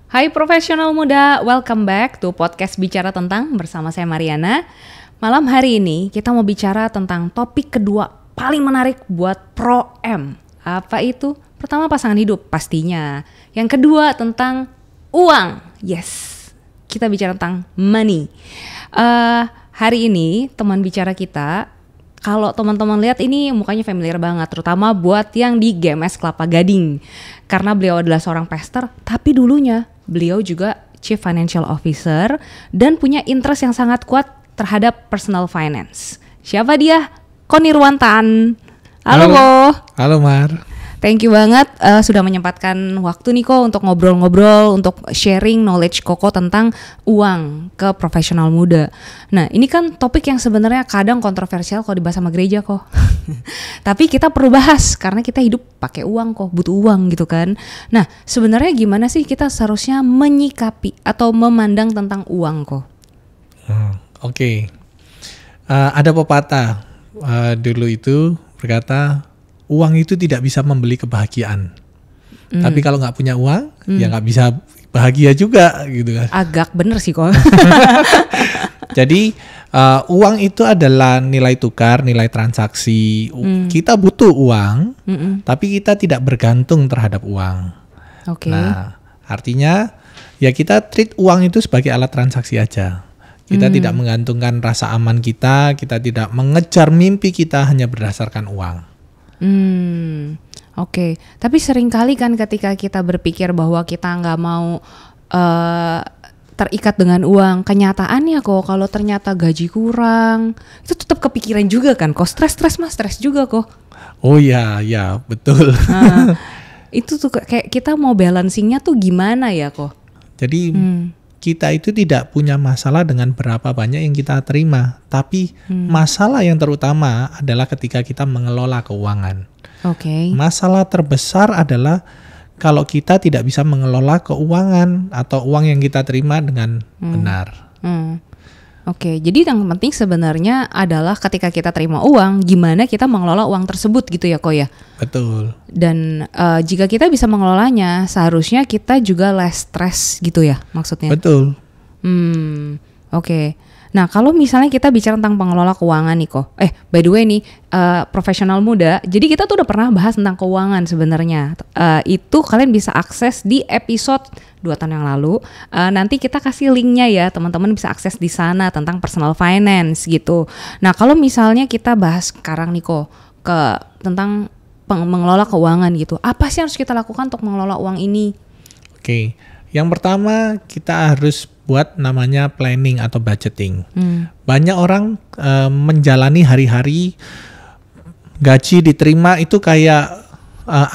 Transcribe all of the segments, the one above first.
Hai profesional muda, welcome back to podcast Bicara Tentang bersama saya Mariana. Malam hari ini kita mau bicara tentang topik kedua paling menarik buat Pro M. Apa itu? Pertama pasangan hidup pastinya. Yang kedua tentang uang. Yes, kita bicara tentang money. Hari ini teman bicara kita, kalau teman-teman lihat ini mukanya familiar banget, terutama buat yang di GMS Kelapa Gading. Karena beliau adalah seorang pastor, tapi dulunya beliau juga Chief Financial Officer dan punya interest yang sangat kuat terhadap personal finance. Siapa dia? Ko Nirwantan. Halo Ko. Halo Mar. Thank you banget sudah menyempatkan waktu nih Ko untuk ngobrol-ngobrol, untuk sharing knowledge Koko tentang uang ke profesional muda. Nah ini kan topik yang sebenarnya kadang kontroversial kalau dibahas sama gereja Ko. Tapi kita perlu bahas karena kita hidup pakai uang Ko, butuh uang gitu kan. Nah sebenarnya gimana sih kita seharusnya menyikapi atau memandang tentang uang Ko? Oke. Ada pepatah dulu itu berkata, uang itu tidak bisa membeli kebahagiaan. Tapi kalau nggak punya uang, ya nggak bisa bahagia juga gitu kan. Agak bener sih kok. Jadi uang itu adalah nilai tukar, nilai transaksi. Kita butuh uang, tapi kita tidak bergantung terhadap uang. Okay. Nah, artinya ya kita treat uang itu sebagai alat transaksi aja. Kita tidak menggantungkan rasa aman kita tidak mengejar mimpi kita hanya berdasarkan uang. Oke. Tapi seringkali kan ketika kita berpikir bahwa kita nggak mau terikat dengan uang, kenyataannya kok kalau ternyata gaji kurang, itu tetap kepikiran juga kan, kok stres juga kok. Oh ya betul. Nah, itu tuh kayak kita mau balancingnya tuh gimana ya kok? Jadi kita itu tidak punya masalah dengan berapa banyak yang kita terima, tapi masalah yang terutama adalah ketika kita mengelola keuangan. Oke. Masalah terbesar adalah kalau kita tidak bisa mengelola keuangan atau uang yang kita terima dengan benar. Oke, jadi yang penting sebenarnya adalah ketika kita terima uang, gimana kita mengelola uang tersebut gitu ya Ko ya? Betul. Dan jika kita bisa mengelolanya, seharusnya kita juga less stress gitu ya maksudnya? Betul. Oke. Nah kalau misalnya kita bicara tentang pengelola keuangan nih Ko, by the way nih profesional muda, jadi kita tuh udah pernah bahas tentang keuangan sebenarnya. Itu kalian bisa akses di episode 2 tahun yang lalu. Nanti kita kasih linknya ya, teman-teman bisa akses di sana tentang personal finance gitu. Nah kalau misalnya kita bahas sekarang nih Ko, tentang mengelola keuangan gitu, apa sih harus kita lakukan untuk mengelola uang ini? Oke, yang pertama kita harus buat namanya planning atau budgeting. Banyak orang menjalani hari-hari gaji diterima itu kayak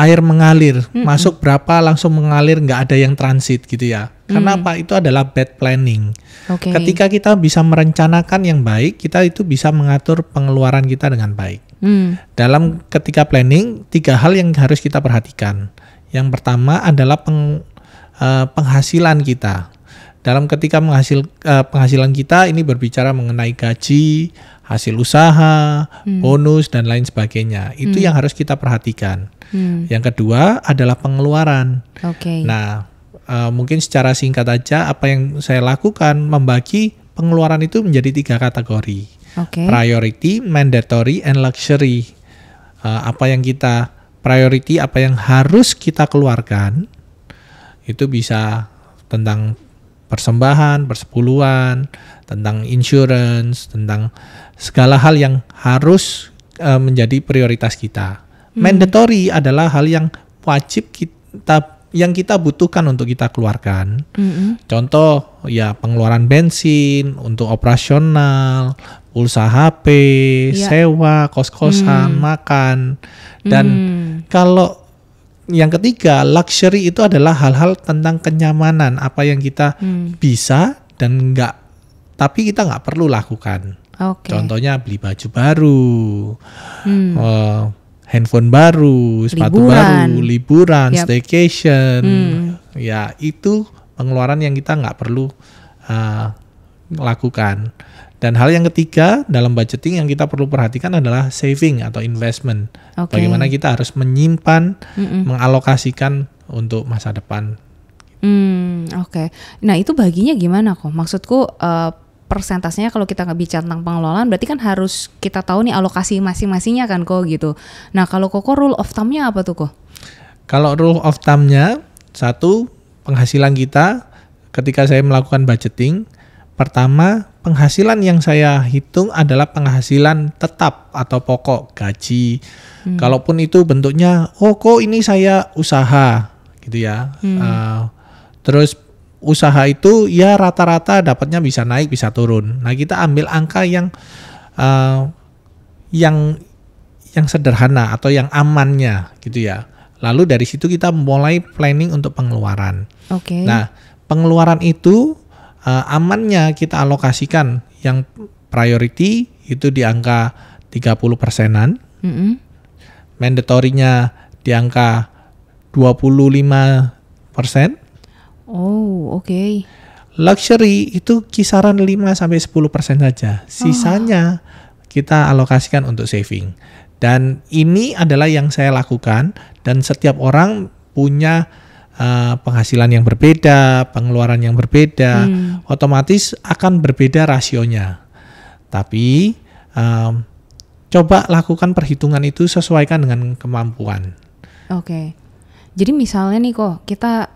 air mengalir, masuk berapa langsung mengalir, nggak ada yang transit gitu ya. Karena apa? Itu adalah bad planning. Okay. Ketika kita bisa merencanakan yang baik, kita itu bisa mengatur pengeluaran kita dengan baik. Dalam ketika planning, 3 hal yang harus kita perhatikan. Yang pertama adalah penghasilan kita. Dalam ketika penghasilan kita ini berbicara mengenai gaji, hasil usaha, bonus dan lain sebagainya. Itu yang harus kita perhatikan. Yang kedua adalah pengeluaran. Okay. Nah, mungkin secara singkat aja apa yang saya lakukan membagi pengeluaran itu menjadi 3 kategori. Okay. Priority, mandatory, and luxury. Apa yang kita priority, apa yang harus kita keluarkan, itu bisa tentang persembahan, persepuluhan, tentang insurance, tentang segala hal yang harus menjadi prioritas kita. Mandatory adalah hal yang wajib yang kita butuhkan untuk kita keluarkan. Contoh ya pengeluaran bensin untuk operasional, pulsa HP, sewa, kos-kosan, makan. Dan kalau yang ketiga, luxury itu adalah hal-hal tentang kenyamanan, apa yang kita bisa dan tapi kita nggak perlu lakukan. Okay. Contohnya beli baju baru, handphone baru, sepatu baru, liburan, staycation. Ya itu pengeluaran yang kita nggak perlu lakukan. Dan hal yang ketiga dalam budgeting yang kita perlu perhatikan adalah saving atau investment. Bagaimana kita harus menyimpan, mengalokasikan untuk masa depan Oke. Nah itu baginya gimana kok? Maksudku persentasenya kalau kita nggak bicara tentang pengelolaan berarti kan harus kita tahu nih alokasi masing-masingnya kan kok gitu. Nah kalau Koko rule of thumb-nya apa tuh kok? Kalau rule of thumb-nya, satu, penghasilan kita ketika saya melakukan budgeting, pertama penghasilan yang saya hitung adalah penghasilan tetap atau pokok gaji. Kalaupun itu bentuknya, kok ini saya usaha gitu ya. Terus usaha itu ya rata-rata dapatnya bisa naik bisa turun. Nah kita ambil angka yang sederhana atau yang amannya gitu ya. Lalu dari situ kita mulai planning untuk pengeluaran. Oke. Nah pengeluaran itu amannya kita alokasikan yang priority itu di angka 30%-an. Mandatorinya di angka 25%. Oh, oke. Luxury itu kisaran 5-10% saja. Sisanya kita alokasikan untuk saving. Dan ini adalah yang saya lakukan dan setiap orang punya penghasilan yang berbeda, pengeluaran yang berbeda, otomatis akan berbeda rasionya. Tapi coba lakukan perhitungan itu sesuaikan dengan kemampuan. Oke. Jadi misalnya nih kok kita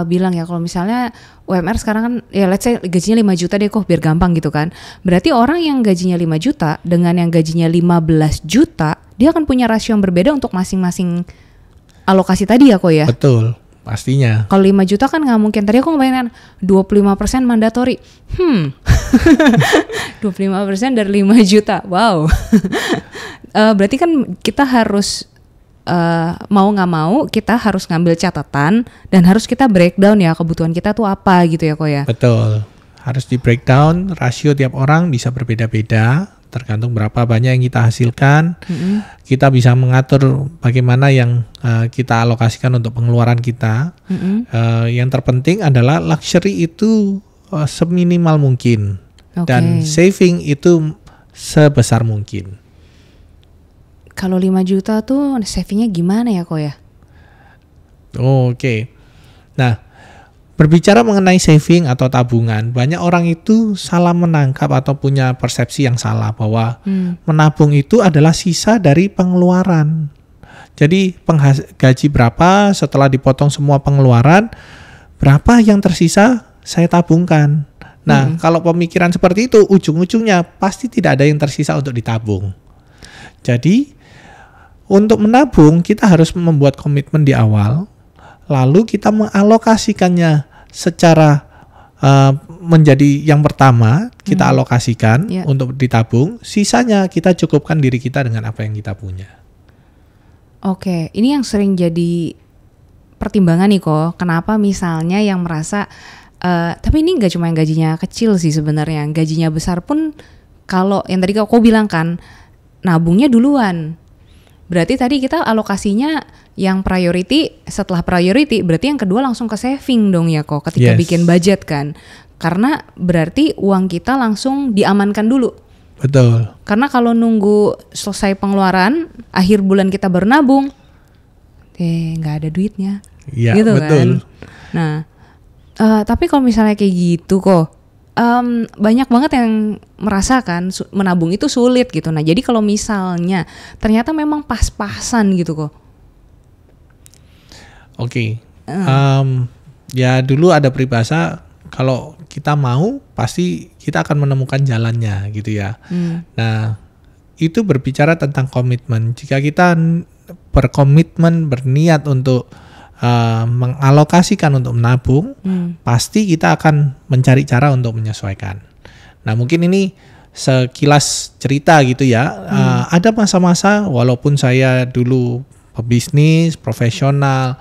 bilang ya kalau misalnya UMR sekarang kan ya let's say gajinya 5 juta deh kok biar gampang gitu kan. Berarti orang yang gajinya 5 juta dengan yang gajinya 15 juta dia akan punya rasio yang berbeda untuk masing-masing alokasi tadi ya kok ya. Betul, pastinya. Kalau 5 juta kan nggak mungkin. Tadi aku ngebayangin 25% mandatori. 25% dari 5 juta. Wow. Berarti kan kita harus mau nggak mau kita harus ngambil catatan dan harus kita breakdown ya kebutuhan kita tuh apa gitu ya kok ya. Betul, harus di breakdown, rasio tiap orang bisa berbeda-beda tergantung berapa banyak yang kita hasilkan. Kita bisa mengatur bagaimana yang kita alokasikan untuk pengeluaran kita. Yang terpenting adalah luxury itu seminimal mungkin dan saving itu sebesar mungkin. Kalau 5 juta tuh savingnya gimana ya kok ya? Oke. Nah, berbicara mengenai saving atau tabungan, banyak orang itu salah menangkap atau punya persepsi yang salah bahwa menabung itu adalah sisa dari pengeluaran. Jadi gaji berapa setelah dipotong semua pengeluaran, berapa yang tersisa saya tabungkan. Nah, kalau pemikiran seperti itu, ujung-ujungnya pasti tidak ada yang tersisa untuk ditabung. Jadi untuk menabung, kita harus membuat komitmen di awal, lalu kita mengalokasikannya secara menjadi yang pertama, kita alokasikan untuk ditabung, sisanya kita cukupkan diri kita dengan apa yang kita punya. Oke, ini yang sering jadi pertimbangan nih kok, kenapa misalnya yang merasa, tapi ini nggak cuma yang gajinya kecil sih sebenarnya, yang gajinya besar pun kalau yang tadi kau bilang kan, nabungnya duluan. Berarti tadi kita alokasinya yang priority, setelah priority berarti yang kedua langsung ke saving dong ya kok ketika bikin budget kan. Karena berarti uang kita langsung diamankan dulu. Betul. Karena kalau nunggu selesai pengeluaran, akhir bulan kita baru nabung, nggak ada duitnya. Iya, gitu betul. Kan. Nah, tapi kalau misalnya kayak gitu kok, banyak banget yang merasakan menabung itu sulit gitu. Nah jadi kalau misalnya ternyata memang pas-pasan gitu kok. Oke. Ya dulu ada peribahasa kalau kita mau pasti kita akan menemukan jalannya gitu ya. Nah itu berbicara tentang komitmen. Jika kita berkomitmen berniat untuk mengalokasikan untuk menabung, pasti kita akan mencari cara untuk menyesuaikan. Nah mungkin ini sekilas cerita gitu ya. Ada masa-masa walaupun saya dulu pebisnis, profesional,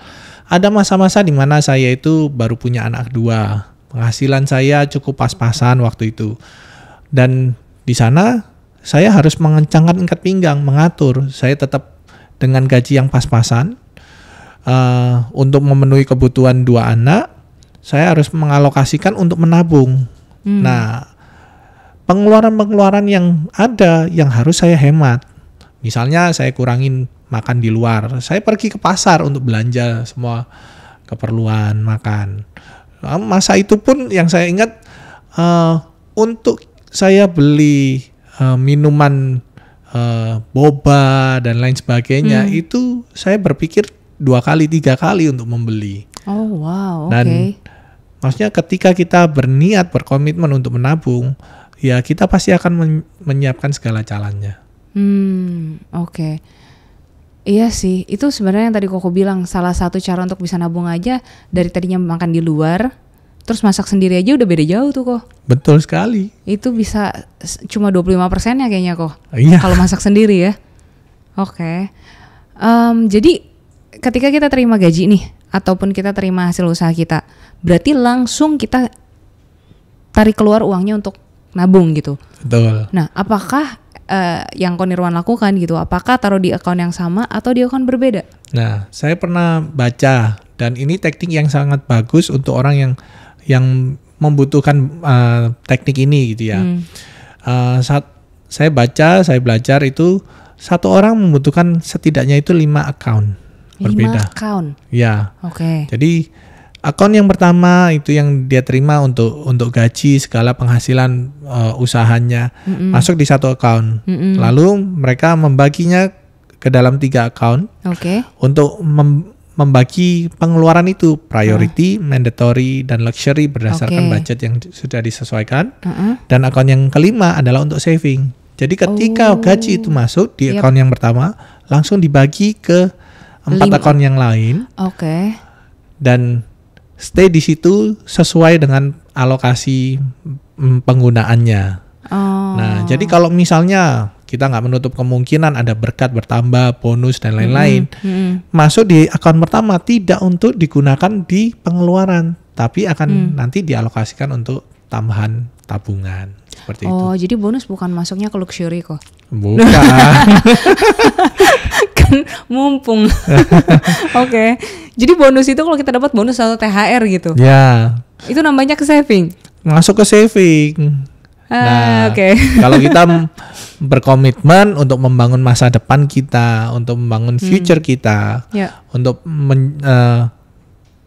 ada masa-masa di mana saya itu baru punya anak 2. Penghasilan saya cukup pas-pasan waktu itu. Dan di sana saya harus mengencangkan ikat pinggang, mengatur. Saya tetap dengan gaji yang pas-pasan. Untuk memenuhi kebutuhan 2 anak, saya harus mengalokasikan untuk menabung. Nah, pengeluaran-pengeluaran yang ada yang harus saya hemat. Misalnya saya kurangin makan di luar, saya pergi ke pasar untuk belanja semua keperluan makan. Masa itu pun yang saya ingat untuk saya beli minuman boba dan lain sebagainya itu saya berpikir 2 kali 3 kali untuk membeli. Oh wow, oke. Dan maksudnya ketika kita berniat berkomitmen untuk menabung, ya kita pasti akan menyiapkan segala jalannya. Oke. Iya sih, itu sebenarnya yang tadi Koko bilang salah satu cara untuk bisa nabung aja dari tadinya makan di luar, terus masak sendiri aja udah beda jauh tuh kok. Betul sekali. Itu bisa cuma 25% ya kayaknya kok. Iya. Kalau masak sendiri ya. Oke. Jadi ketika kita terima gaji nih, ataupun kita terima hasil usaha kita, berarti langsung kita tarik keluar uangnya untuk nabung gitu. Betul. Nah, apakah yang Konirwan lakukan gitu, apakah taruh di akun yang sama atau di akun berbeda? Nah, saya pernah baca dan ini teknik yang sangat bagus untuk orang yang membutuhkan teknik ini gitu ya. Saat saya baca, saya belajar itu satu orang membutuhkan setidaknya itu 5 akun berbeda. 5 akun? Ya. Oke. Jadi akun yang pertama itu yang dia terima untuk gaji segala penghasilan usahanya masuk di satu akun. Lalu mereka membaginya ke dalam 3 akun. Oke. Untuk membagi pengeluaran itu priority, mandatory dan luxury berdasarkan budget yang sudah disesuaikan. Dan akun yang kelima adalah untuk saving. Jadi ketika gaji itu masuk di akun yang pertama langsung dibagi ke 4 akun yang lain. Oke. Dan stay di situ sesuai dengan alokasi penggunaannya. Nah, jadi kalau misalnya kita nggak menutup kemungkinan ada berkat bertambah, bonus dan lain-lain, masuk di akun pertama tidak untuk digunakan di pengeluaran, tapi akan nanti dialokasikan untuk tambahan tabungan. Seperti itu. Jadi bonus bukan masuknya ke luxury kok. Bukan. Kan mumpung. Oke. Jadi bonus itu kalau kita dapat bonus atau THR gitu. Ya. Itu nambahnya ke saving. Masuk ke saving. Nah, kalau kita berkomitmen untuk membangun masa depan kita, untuk membangun future kita, untuk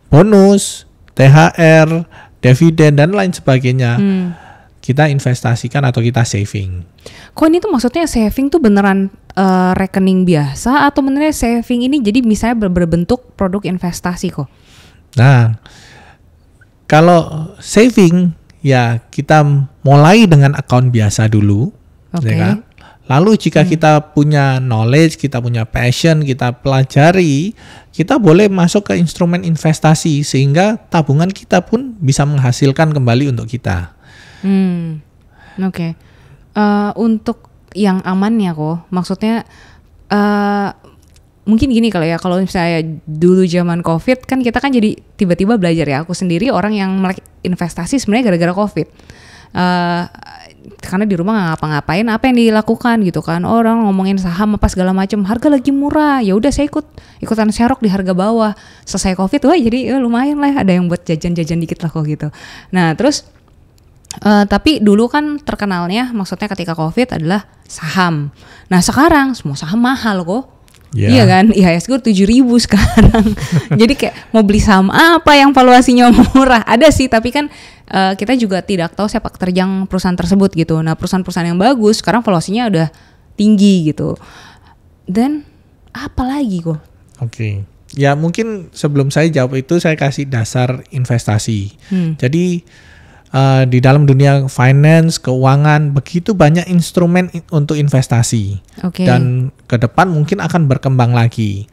bonus, THR, dividen dan lain sebagainya, kita investasikan atau kita saving. Kok ini tuh maksudnya saving tuh beneran rekening biasa atau benernya saving ini jadi misalnya berbentuk produk investasi kok? Nah, kalau saving ya kita mulai dengan akun biasa dulu, ya kan? Lalu jika kita punya knowledge, kita punya passion, kita pelajari, kita boleh masuk ke instrumen investasi sehingga tabungan kita pun bisa menghasilkan kembali untuk kita. Oke. Untuk yang amannya kok, maksudnya mungkin gini kalau misalnya dulu zaman COVID kan kita kan jadi tiba-tiba belajar ya. Aku sendiri orang yang melek investasi sebenarnya gara-gara COVID. Karena di rumah nggak ngapa-ngapain, apa yang dilakukan gitu kan, orang ngomongin saham apa segala macam, harga lagi murah, ya udah saya ikutan serok di harga bawah. Selesai COVID, wah jadi lumayan lah, ada yang buat jajan-jajan dikit lah kok gitu. Nah terus tapi dulu kan terkenalnya maksudnya ketika COVID adalah saham. Nah sekarang semua saham mahal kok. Iya kan, IHSG 7.000 sekarang. Jadi kayak mau beli saham apa yang valuasinya murah? Ada sih, tapi kan kita juga tidak tahu sepak terjang perusahaan tersebut gitu. Nah perusahaan-perusahaan yang bagus sekarang valuasinya udah tinggi gitu. Dan apa lagi kok? Oke. Ya mungkin sebelum saya jawab itu saya kasih dasar investasi. Jadi di dalam dunia finance, keuangan, begitu banyak instrumen untuk investasi. Dan ke depan mungkin akan berkembang lagi.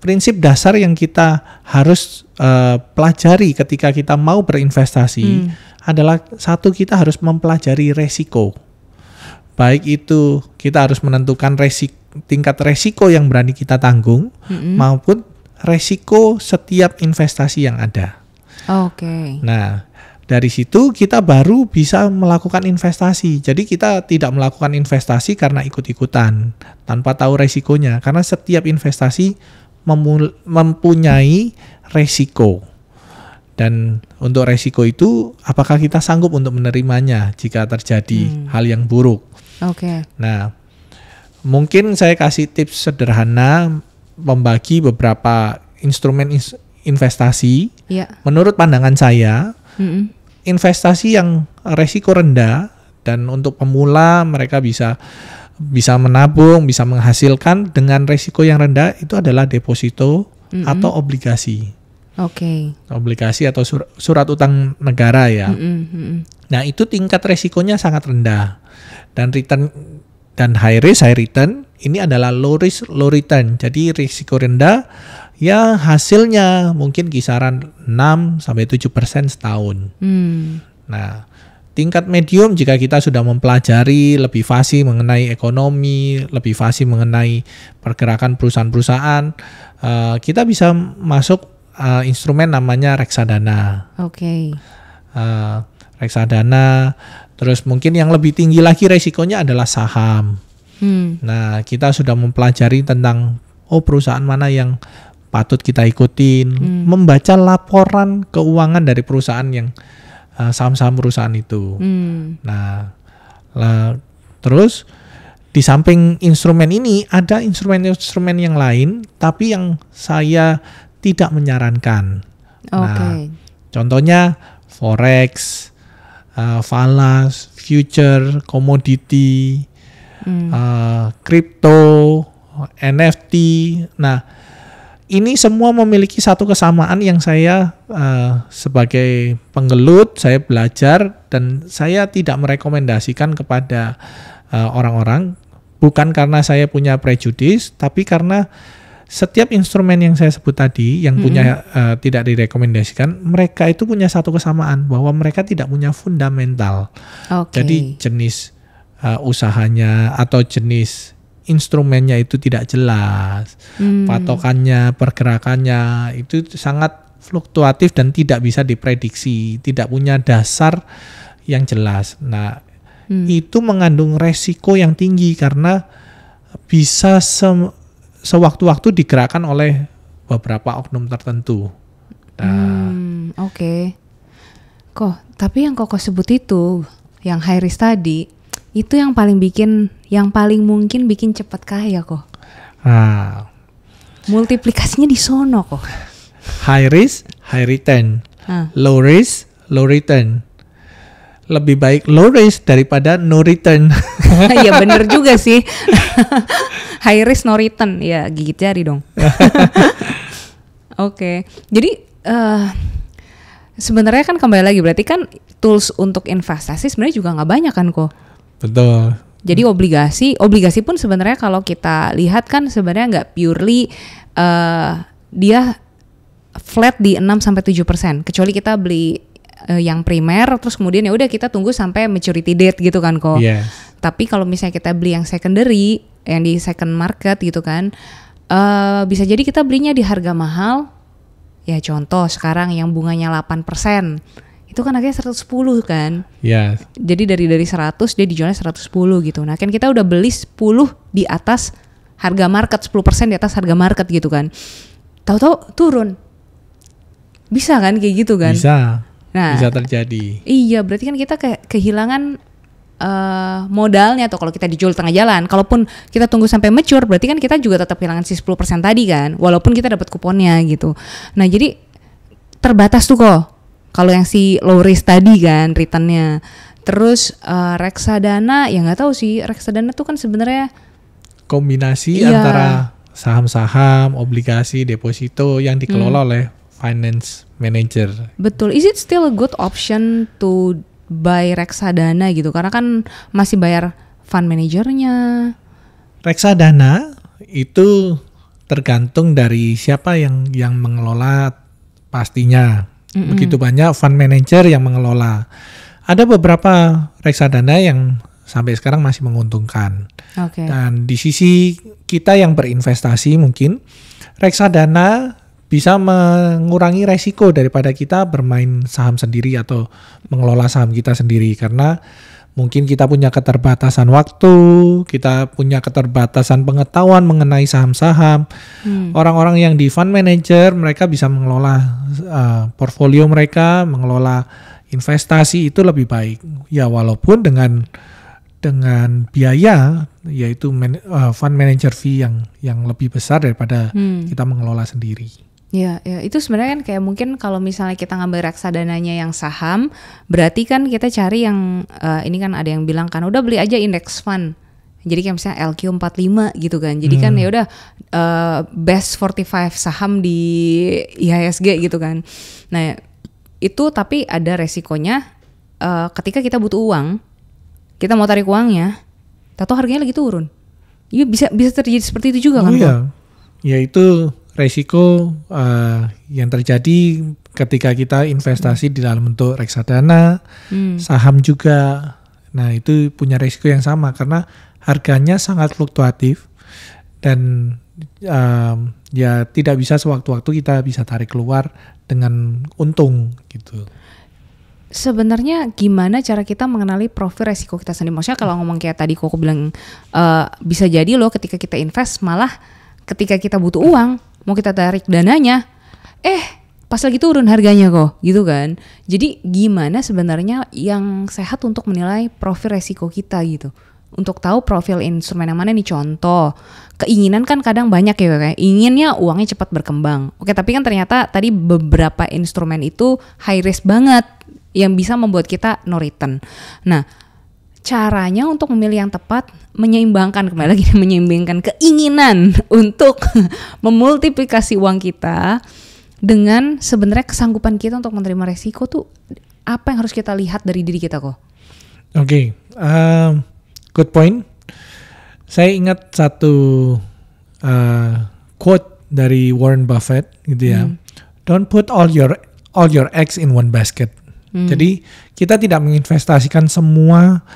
Prinsip dasar yang kita harus pelajari ketika kita mau berinvestasi adalah satu, kita harus mempelajari resiko. Baik itu kita harus menentukan tingkat resiko yang berani kita tanggung, maupun resiko setiap investasi yang ada. Nah, dari situ kita baru bisa melakukan investasi. Jadi kita tidak melakukan investasi karena ikut-ikutan, tanpa tahu resikonya. Karena setiap investasi mempunyai resiko. Dan untuk resiko itu, apakah kita sanggup untuk menerimanya jika terjadi hal yang buruk. Nah, mungkin saya kasih tips sederhana membagi beberapa instrumen investasi. Menurut pandangan saya, investasi yang resiko rendah, dan untuk pemula mereka bisa menabung, bisa menghasilkan dengan resiko yang rendah, itu adalah deposito atau obligasi. Oke. Obligasi atau surat utang negara ya. Nah, itu tingkat resikonya sangat rendah. Dan return dan high risk high return ini adalah low risk low return. Jadi risiko rendah ya, hasilnya mungkin kisaran 6-7% setahun. Nah, tingkat medium jika kita sudah mempelajari lebih fasih mengenai ekonomi, lebih fasih mengenai pergerakan perusahaan-perusahaan, kita bisa masuk instrumen namanya reksadana. Oke. Reksadana, terus mungkin yang lebih tinggi lagi resikonya adalah saham. Nah, kita sudah mempelajari tentang perusahaan mana yang patut kita ikutin, membaca laporan keuangan dari perusahaan yang saham-saham perusahaan itu. Nah, terus di samping instrumen ini ada instrumen-instrumen yang lain, tapi yang saya tidak menyarankan. Nah, contohnya forex, falas, future, komoditi, kripto, NFT. Nah, ini semua memiliki satu kesamaan yang saya sebagai penggelut, saya belajar dan saya tidak merekomendasikan kepada orang-orang, bukan karena saya punya prejudis, tapi karena setiap instrumen yang saya sebut tadi yang punya tidak direkomendasikan, mereka itu punya satu kesamaan bahwa mereka tidak punya fundamental. Jadi jenis usahanya atau jenis instrumennya itu tidak jelas, patokannya, pergerakannya itu sangat fluktuatif dan tidak bisa diprediksi, tidak punya dasar yang jelas. Nah, itu mengandung resiko yang tinggi karena bisa sewaktu-waktu digerakkan oleh beberapa oknum tertentu. Nah, Tapi yang Koko sebut itu, yang high risk tadi, itu yang paling mungkin bikin cepat kaya kok. Multiplikasinya di sono kok. High risk, high return. Low risk, low return. Lebih baik low risk daripada no return. Ya bener juga sih. High risk no return, ya gigit jari dong. Oke. Jadi sebenarnya kan kembali lagi, berarti kan tools untuk investasi sebenarnya juga nggak banyak kan kok. Betul. Jadi obligasi pun sebenarnya kalau kita lihat kan sebenarnya nggak purely dia flat di 6-7%, kecuali kita beli yang primer terus kemudian ya udah kita tunggu sampai maturity date gitu kan kok. Yes. Tapi kalau misalnya kita beli yang secondary, yang di second market gitu kan, bisa jadi kita belinya di harga mahal. Ya contoh sekarang yang bunganya 8%. Itu kan harganya 110 kan. Yes. Jadi dari 100 dia dijualnya 110 gitu. Nah kan kita udah beli 10 di atas harga market, 10% di atas harga market gitu kan. Tahu-tahu turun. Bisa kan kayak gitu kan? Bisa. Nah, bisa terjadi. Iya, berarti kan kita kehilangan modalnya tuh kalau kita dijual tengah jalan. Kalaupun kita tunggu sampai mature, berarti kan kita juga tetap kehilangan si 10% tadi kan, walaupun kita dapat kuponnya gitu. Nah, jadi terbatas tuh kok. Kalau yang si low risk tadi kan returnnya. Terus reksadana, ya nggak tahu sih. Reksadana tuh kan sebenarnya kombinasi antara saham-saham, obligasi, deposito yang dikelola oleh finance manager. Betul. Is it still a good option to buy reksadana gitu? Karena kan masih bayar fund manajernya. Reksadana itu tergantung dari siapa yang mengelola pastinya. Begitu banyak fund manager yang mengelola. Ada beberapa reksadana yang sampai sekarang masih menguntungkan. Dan di sisi kita yang berinvestasi mungkin reksadana bisa mengurangi resiko daripada kita bermain saham sendiri atau mengelola saham kita sendiri, karena mungkin kita punya keterbatasan waktu, kita punya keterbatasan pengetahuan mengenai saham-saham. Orang-orang yang di fund manager mereka bisa mengelola portfolio mereka, mengelola investasi itu lebih baik. Ya walaupun dengan biaya yaitu fund manager fee yang lebih besar daripada kita mengelola sendiri. Ya, ya, itu sebenarnya kan kayak mungkin kalau misalnya kita ngambil reksadananya yang saham, berarti kan kita cari yang ini kan ada yang bilang kan udah beli aja index fund. Jadi kayak misalnya LQ45 gitu kan. Jadi kan ya udah best 45 saham di IHSG gitu kan. Nah, itu tapi ada resikonya ketika kita butuh uang, kita mau tarik uangnya, tahu harganya lagi turun. Iya bisa terjadi seperti itu juga kan? Iya. Ya itu resiko yang terjadi ketika kita investasi di dalam bentuk reksadana, saham juga. Nah itu punya resiko yang sama karena harganya sangat fluktuatif dan ya tidak bisa sewaktu-waktu kita bisa tarik keluar dengan untung gitu. Sebenarnya gimana cara kita mengenali profil resiko kita sendiri? Maksudnya kalau ngomong kayak tadi Koko bilang bisa jadi loh ketika kita invest malah ketika kita butuh uang mau kita tarik dananya, pas lagi turun harganya kok, gitu kan. Jadi gimana sebenarnya yang sehat untuk menilai profil resiko kita gitu? Untuk tahu profil instrumen yang mana nih, contoh. Keinginan kan kadang banyak ya, kayak inginnya uangnya cepat berkembang. Oke, tapi kan ternyata tadi beberapa instrumen itu high risk banget yang bisa membuat kita no return. Nah, caranya untuk memilih yang tepat menyeimbangkan kembali lagi menyeimbangkan keinginan untuk memultiplikasi uang kita dengan sebenarnya kesanggupan kita untuk menerima resiko tuh apa yang harus kita lihat dari diri kita kok? Oke, good point. Saya ingat satu quote dari Warren Buffett gitu ya. Don't put all your eggs in one basket. Jadi kita tidak menginvestasikan semua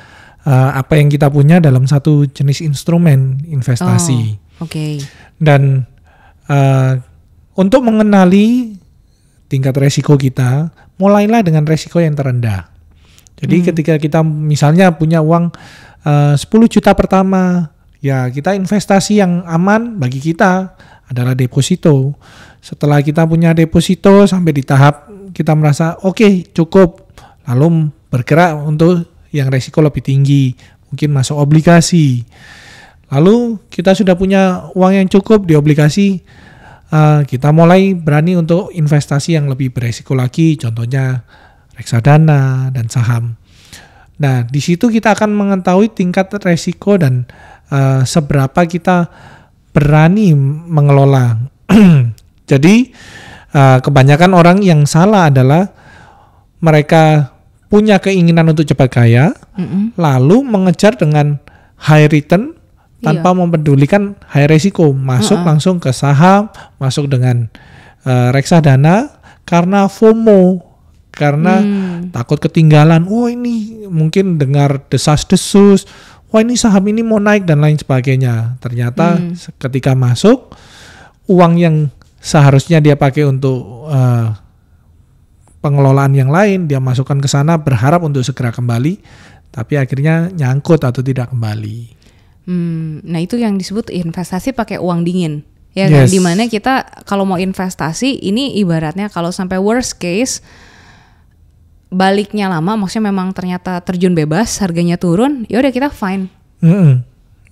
apa yang kita punya dalam satu jenis instrumen investasi. Oke. Dan untuk mengenali tingkat resiko kita, mulailah dengan resiko yang terendah. Jadi ketika kita misalnya punya uang 10 juta pertama, ya kita investasi yang aman bagi kita adalah deposito. Setelah kita punya deposito sampai di tahap kita merasa oke, cukup, lalu bergerak untuk yang resiko lebih tinggi, mungkin masuk obligasi. Lalu kita sudah punya uang yang cukup di obligasi, kita mulai berani untuk investasi yang lebih beresiko lagi, contohnya reksadana dan saham. Nah, di situ kita akan mengetahui tingkat resiko dan seberapa kita berani mengelola. Jadi kebanyakan orang yang salah adalah mereka punya keinginan untuk cepat kaya, lalu mengejar dengan high return tanpa mempedulikan high resiko, masuk langsung ke saham, masuk dengan reksadana karena FOMO, karena takut ketinggalan. Oh ini mungkin dengar desas-desus, wah ini saham ini mau naik dan lain sebagainya. Ternyata ketika masuk, uang yang seharusnya dia pakai untuk pengelolaan yang lain, dia masukkan ke sana berharap untuk segera kembali, tapi akhirnya nyangkut atau tidak kembali. Nah itu yang disebut investasi pakai uang dingin, ya kan? Dimana kita kalau mau investasi ini ibaratnya kalau sampai worst case baliknya lama, maksudnya memang ternyata terjun bebas, harganya turun, ya udah kita fine.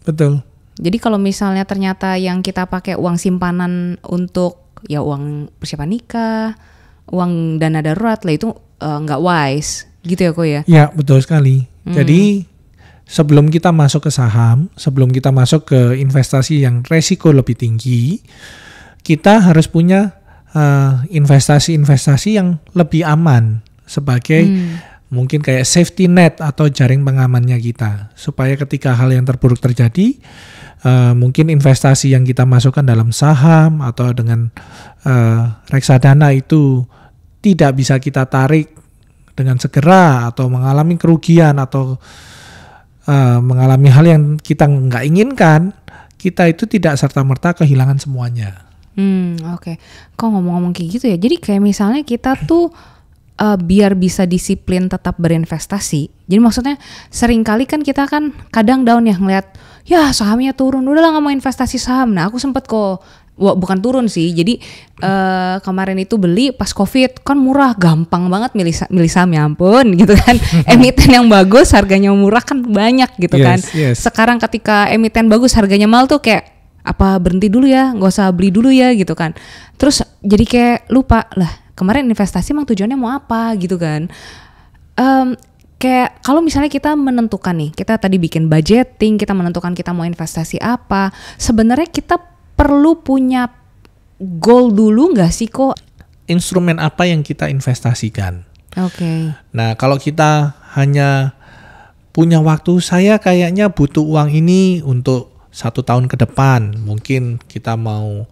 Betul. Jadi kalau misalnya ternyata yang kita pakai uang simpanan untuk ya uang persiapan nikah, uang dana darurat lah, itu nggak wise gitu ya kok ya? Ya betul sekali. Jadi sebelum kita masuk ke saham, sebelum kita masuk ke investasi yang resiko lebih tinggi, kita harus punya investasi-investasi yang lebih aman sebagai mungkin kayak safety net atau jaring pengamannya kita, supaya ketika hal yang terburuk terjadi, mungkin investasi yang kita masukkan dalam saham atau dengan reksadana itu tidak bisa kita tarik dengan segera atau mengalami kerugian atau mengalami hal yang kita nggak inginkan, kita itu tidak serta-merta kehilangan semuanya. Oke. Kok ngomong-ngomong kayak gitu ya, jadi kayak misalnya kita tuh biar bisa disiplin tetap berinvestasi. Jadi maksudnya seringkali kan kita kan kadang down ya ngeliat, ya sahamnya turun, udahlah nggak mau investasi saham. Nah aku sempet kok, bukan turun sih. Jadi kemarin itu beli pas COVID kan murah, gampang banget milih saham, ya ampun gitu kan. Emiten yang bagus harganya murah kan banyak gitu kan. Sekarang ketika emiten bagus harganya mahal tuh kayak apa berhenti dulu ya, nggak usah beli dulu ya gitu kan. Terus jadi kayak lupa lah kemarin investasi emang tujuannya mau apa gitu kan. Kayak kalau misalnya kita menentukan nih, kita tadi bikin budgeting, kita menentukan kita mau investasi apa, sebenarnya kita perlu punya goal dulu nggak sih kok? Instrumen apa yang kita investasikan? Oke. Nah, kalau kita hanya punya waktu, saya kayaknya butuh uang ini untuk 1 tahun ke depan, mungkin kita mau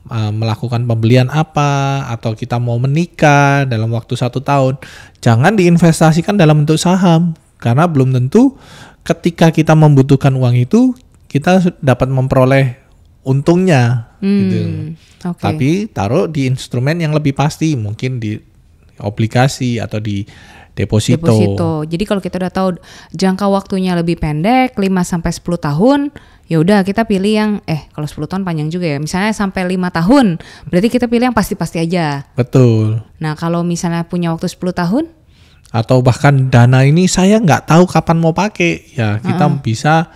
melakukan pembelian apa, atau kita mau menikah dalam waktu 1 tahun, jangan diinvestasikan dalam bentuk saham, karena belum tentu ketika kita membutuhkan uang itu kita dapat memperoleh untungnya gitu. Okay. Tapi taruh di instrumen yang lebih pasti, mungkin di obligasi atau di deposito. Jadi kalau kita udah tahu jangka waktunya lebih pendek, 5-10 tahun, ya udah kita pilih yang kalau 10 tahun panjang juga ya. Misalnya sampai 5 tahun, berarti kita pilih yang pasti-pasti aja. Betul. Nah, kalau misalnya punya waktu 10 tahun atau bahkan dana ini saya nggak tahu kapan mau pakai, ya kita bisa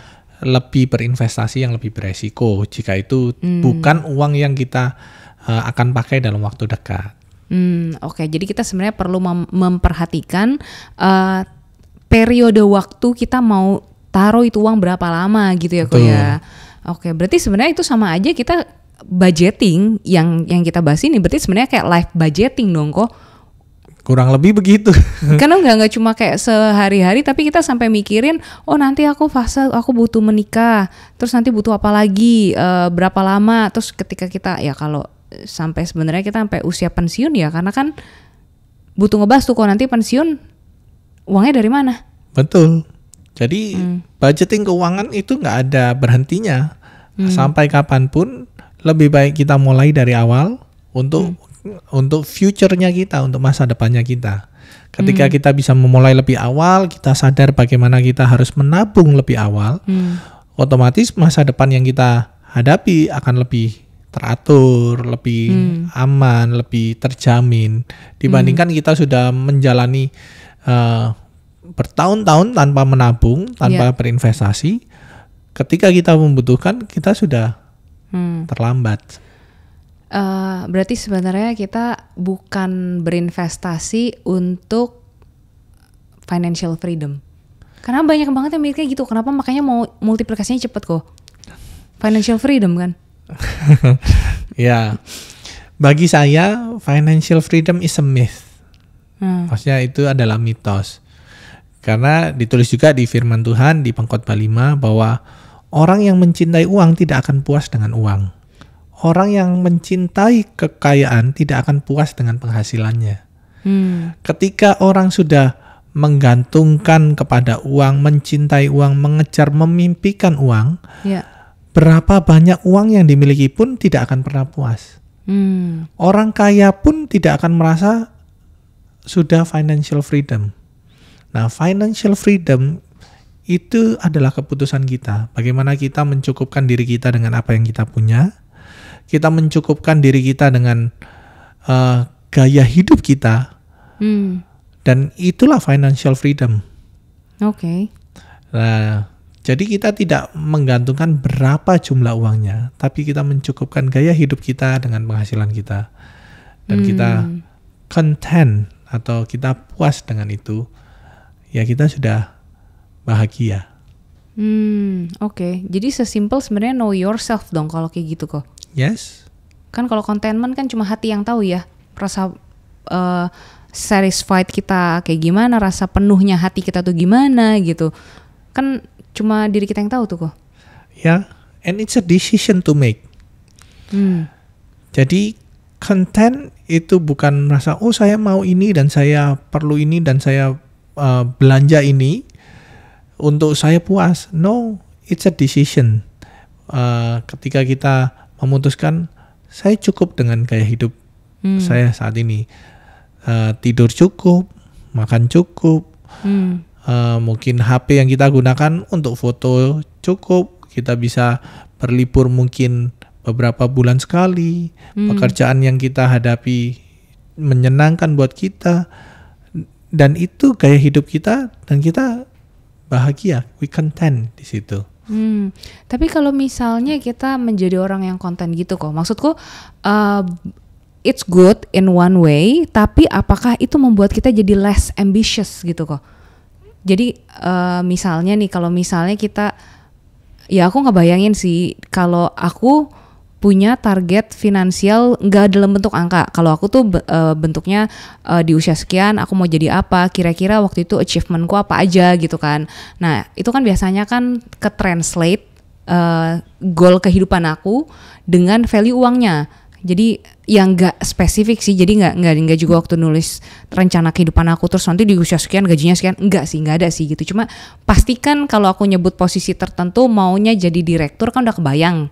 lebih berinvestasi yang lebih beresiko jika itu bukan uang yang kita akan pakai dalam waktu dekat. Oke. Jadi kita sebenarnya perlu memperhatikan periode waktu kita mau taruh itu uang berapa lama gitu ya kok ya. Oke, berarti sebenarnya itu sama aja kita budgeting yang kita bahas ini, berarti sebenarnya kayak life budgeting dong kok. Kurang lebih begitu. Karena nggak cuma kayak sehari-hari, tapi kita sampai mikirin, oh nanti aku butuh menikah, terus nanti butuh apa lagi, berapa lama, terus ketika kita ya kalau sampai sebenarnya kita sampai usia pensiun ya, karena kan butuh ngebahas tuh kok nanti pensiun uangnya dari mana. Betul. Jadi budgeting keuangan itu nggak ada berhentinya. Sampai kapanpun lebih baik kita mulai dari awal untuk future-nya kita, untuk masa depannya kita. Ketika kita bisa memulai lebih awal, kita sadar bagaimana kita harus menabung lebih awal, otomatis masa depan yang kita hadapi akan lebih teratur, lebih aman, lebih terjamin dibandingkan kita sudah menjalani bertahun-tahun tanpa menabung, tanpa berinvestasi. Ketika kita membutuhkan, kita sudah terlambat. Berarti sebenarnya kita bukan berinvestasi untuk financial freedom. Karena banyak banget yang mikirnya gitu. Kenapa makanya mau multiplikasinya cepet kok. Financial freedom kan. Ya, bagi saya financial freedom is a myth. Maksudnya itu adalah mitos. Karena ditulis juga di firman Tuhan di Pengkhotbah 5 bahwa orang yang mencintai uang tidak akan puas dengan uang. Orang yang mencintai kekayaan tidak akan puas dengan penghasilannya. Ketika orang sudah menggantungkan kepada uang, mencintai uang, mengejar, memimpikan uang, berapa banyak uang yang dimiliki pun tidak akan pernah puas. Orang kaya pun tidak akan merasa sudah financial freedom. Nah, financial freedom itu adalah keputusan kita. Bagaimana kita mencukupkan diri kita dengan apa yang kita punya. Kita mencukupkan diri kita dengan gaya hidup kita. Dan itulah financial freedom. Oke. Nah, jadi kita tidak menggantungkan berapa jumlah uangnya, tapi kita mencukupkan gaya hidup kita dengan penghasilan kita. Dan kita content atau kita puas dengan itu, ya kita sudah bahagia. Oke. Jadi sesimpel sebenarnya know yourself dong kalau kayak gitu kok. Yes. Kan kalau contentment kan cuma hati yang tahu ya. Rasa satisfied kita kayak gimana, rasa penuhnya hati kita tuh gimana gitu. Kan cuma diri kita yang tahu tuh kok. Ya, and it's a decision to make. Jadi content itu bukan merasa, oh saya mau ini dan saya perlu ini dan saya belanja ini untuk saya puas. No, it's a decision. Ketika kita memutuskan, saya cukup dengan gaya hidup saya saat ini. Tidur cukup, makan cukup, mungkin HP yang kita gunakan untuk foto cukup, kita bisa berlibur mungkin beberapa bulan sekali, pekerjaan yang kita hadapi menyenangkan buat kita, dan itu gaya hidup kita dan kita bahagia, we content di situ. Tapi kalau misalnya kita menjadi orang yang konten gitu kok, maksudku it's good in one way, tapi apakah itu membuat kita jadi less ambitious gitu kok? Jadi misalnya nih, kalau misalnya kita, ya aku ngebayangin sih kalau aku punya target finansial nggak dalam bentuk angka. Kalau aku tuh bentuknya di usia sekian aku mau jadi apa, kira-kira waktu itu achievementku apa aja gitu kan. Nah itu kan biasanya kan ke translate goal kehidupan aku dengan value uangnya. Jadi yang nggak spesifik sih, jadi nggak juga waktu nulis rencana kehidupan aku terus nanti di usia sekian gajinya sekian, nggak ada sih gitu. Cuma pastikan kalau aku nyebut posisi tertentu maunya jadi direktur kan udah kebayang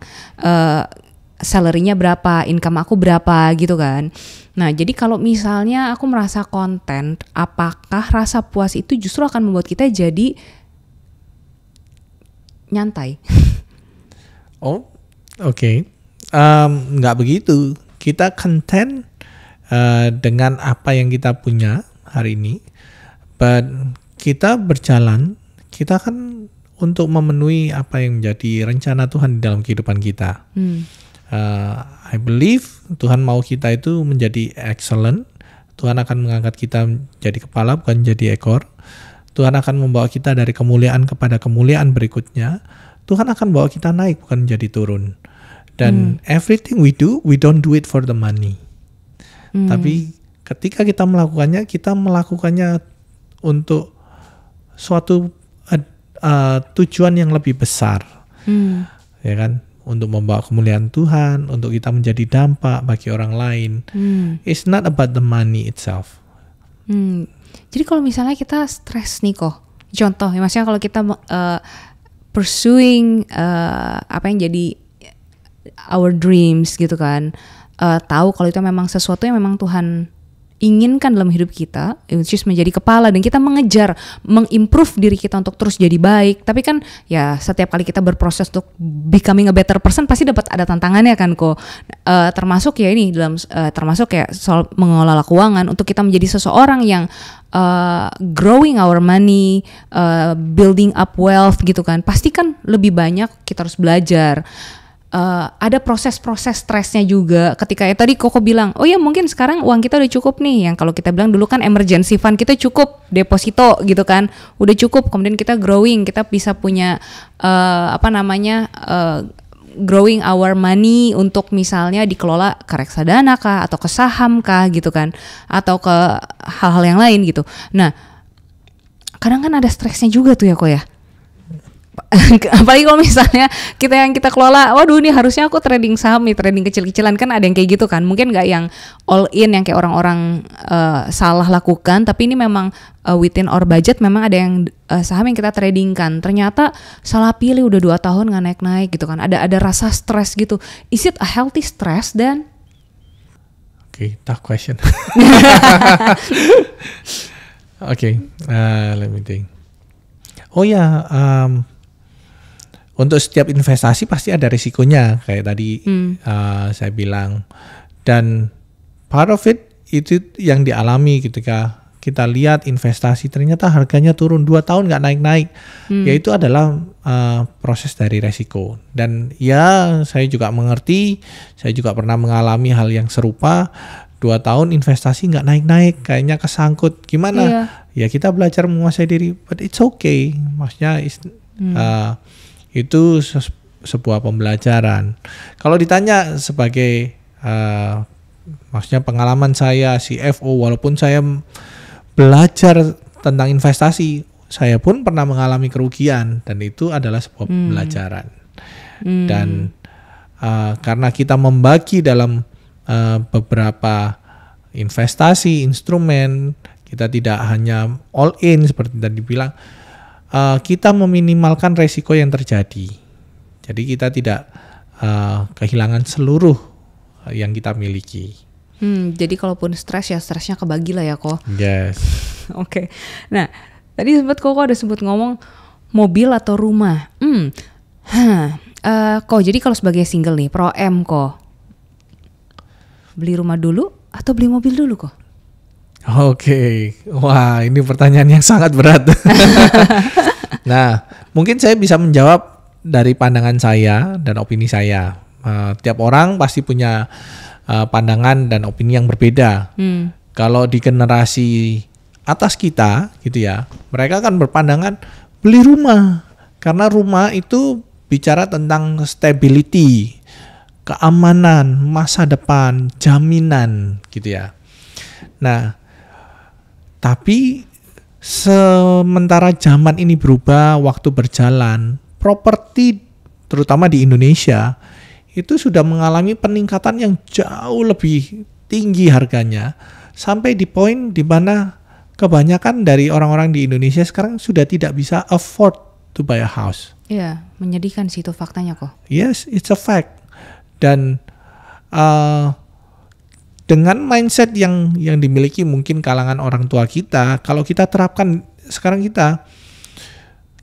salary-nya berapa, income aku berapa gitu kan. Nah jadi kalau misalnya aku merasa konten, apakah rasa puas itu justru akan membuat kita jadi nyantai? Oh oke. Nggak begitu. Kita content dengan apa yang kita punya hari ini, but kita berjalan, kita kan untuk memenuhi apa yang menjadi rencana Tuhan di dalam kehidupan kita. I believe Tuhan mau kita itu menjadi excellent. Tuhan akan mengangkat kita menjadi kepala bukan jadi ekor. Tuhan akan membawa kita dari kemuliaan kepada kemuliaan berikutnya. Tuhan akan bawa kita naik bukan menjadi turun. Dan everything we do, we don't do it for the money. Tapi ketika kita melakukannya untuk suatu tujuan yang lebih besar, ya kan? Untuk membawa kemuliaan Tuhan, untuk kita menjadi dampak bagi orang lain. It's not about the money itself. Jadi kalau misalnya kita stres nih kok, contoh, ya maksudnya kalau kita pursuing apa yang jadi our dreams gitu kan, tahu kalau itu memang sesuatu yang memang Tuhan inginkan dalam hidup kita, which is menjadi kepala, dan kita mengejar, mengimprove diri kita untuk terus jadi baik. Tapi kan ya setiap kali kita berproses untuk becoming a better person pasti dapat ada tantangannya kan kok. Termasuk ya ini termasuk kayak soal mengelola keuangan, untuk kita menjadi seseorang yang growing our money, building up wealth gitu kan. Pasti kan lebih banyak kita harus belajar. Ada proses-proses stresnya juga ketika ya tadi Koko bilang, oh ya mungkin sekarang uang kita udah cukup nih, yang kalau kita bilang dulu kan emergency fund kita cukup, deposito gitu kan udah cukup, kemudian kita growing, kita bisa punya growing our money untuk misalnya dikelola ke reksadana kah atau ke saham kah gitu kan, atau ke hal-hal yang lain gitu. Nah kadang kan ada stresnya juga tuh ya kok ya. Apalagi kalau misalnya kita kelola, waduh ini harusnya aku trading saham nih, trading kecil-kecilan, kan ada yang kayak gitu kan, mungkin nggak yang all in yang kayak orang-orang salah lakukan, tapi ini memang within our budget, memang ada yang saham yang kita trading kan, ternyata salah pilih udah 2 tahun nggak naik-naik gitu kan, ada rasa stres gitu. Is it a healthy stress then? Okay, tough question. Okay, let me think. Oh ya, untuk setiap investasi pasti ada risikonya, kayak tadi saya bilang. Dan part of it itu yang dialami ketika kita lihat investasi ternyata harganya turun 2 tahun nggak naik-naik. Yaitu adalah proses dari resiko. Dan ya saya juga mengerti, saya juga pernah mengalami hal yang serupa. 2 tahun investasi nggak naik-naik, kayaknya kesangkut. Gimana? Ya kita belajar menguasai diri, but it's okay. Maksudnya itu sebuah pembelajaran. Kalau ditanya sebagai maksudnya pengalaman saya CFO, walaupun saya belajar tentang investasi, saya pun pernah mengalami kerugian, dan itu adalah sebuah pembelajaran. Dan karena kita membagi dalam beberapa investasi, instrumen, kita tidak hanya all in seperti tadi bilang, kita meminimalkan resiko yang terjadi. Jadi kita tidak kehilangan seluruh yang kita miliki. Jadi kalaupun stres ya stresnya kebagi lah ya kok. Yes. Oke. Nah tadi sempat Koko ada sebut ngomong mobil atau rumah. Kok jadi kalau sebagai single nih, pro M kok, beli rumah dulu atau beli mobil dulu kok? Oke. Wah ini pertanyaan yang sangat berat. Nah mungkin saya bisa menjawab dari pandangan saya dan opini saya, tiap orang pasti punya pandangan dan opini yang berbeda. Kalau di generasi atas kita gitu ya, mereka kan berpandangan beli rumah karena rumah itu bicara tentang stability, keamanan, masa depan, jaminan gitu ya. Nah, tapi sementara zaman ini berubah, waktu berjalan, properti terutama di Indonesia itu sudah mengalami peningkatan yang jauh lebih tinggi harganya, sampai di poin di mana kebanyakan dari orang-orang di Indonesia sekarang sudah tidak bisa afford to buy a house. Iya, menyedihkan sih itu faktanya kok. Yes, it's a fact. Dan dengan mindset yang dimiliki mungkin kalangan orang tua kita, kalau kita terapkan sekarang kita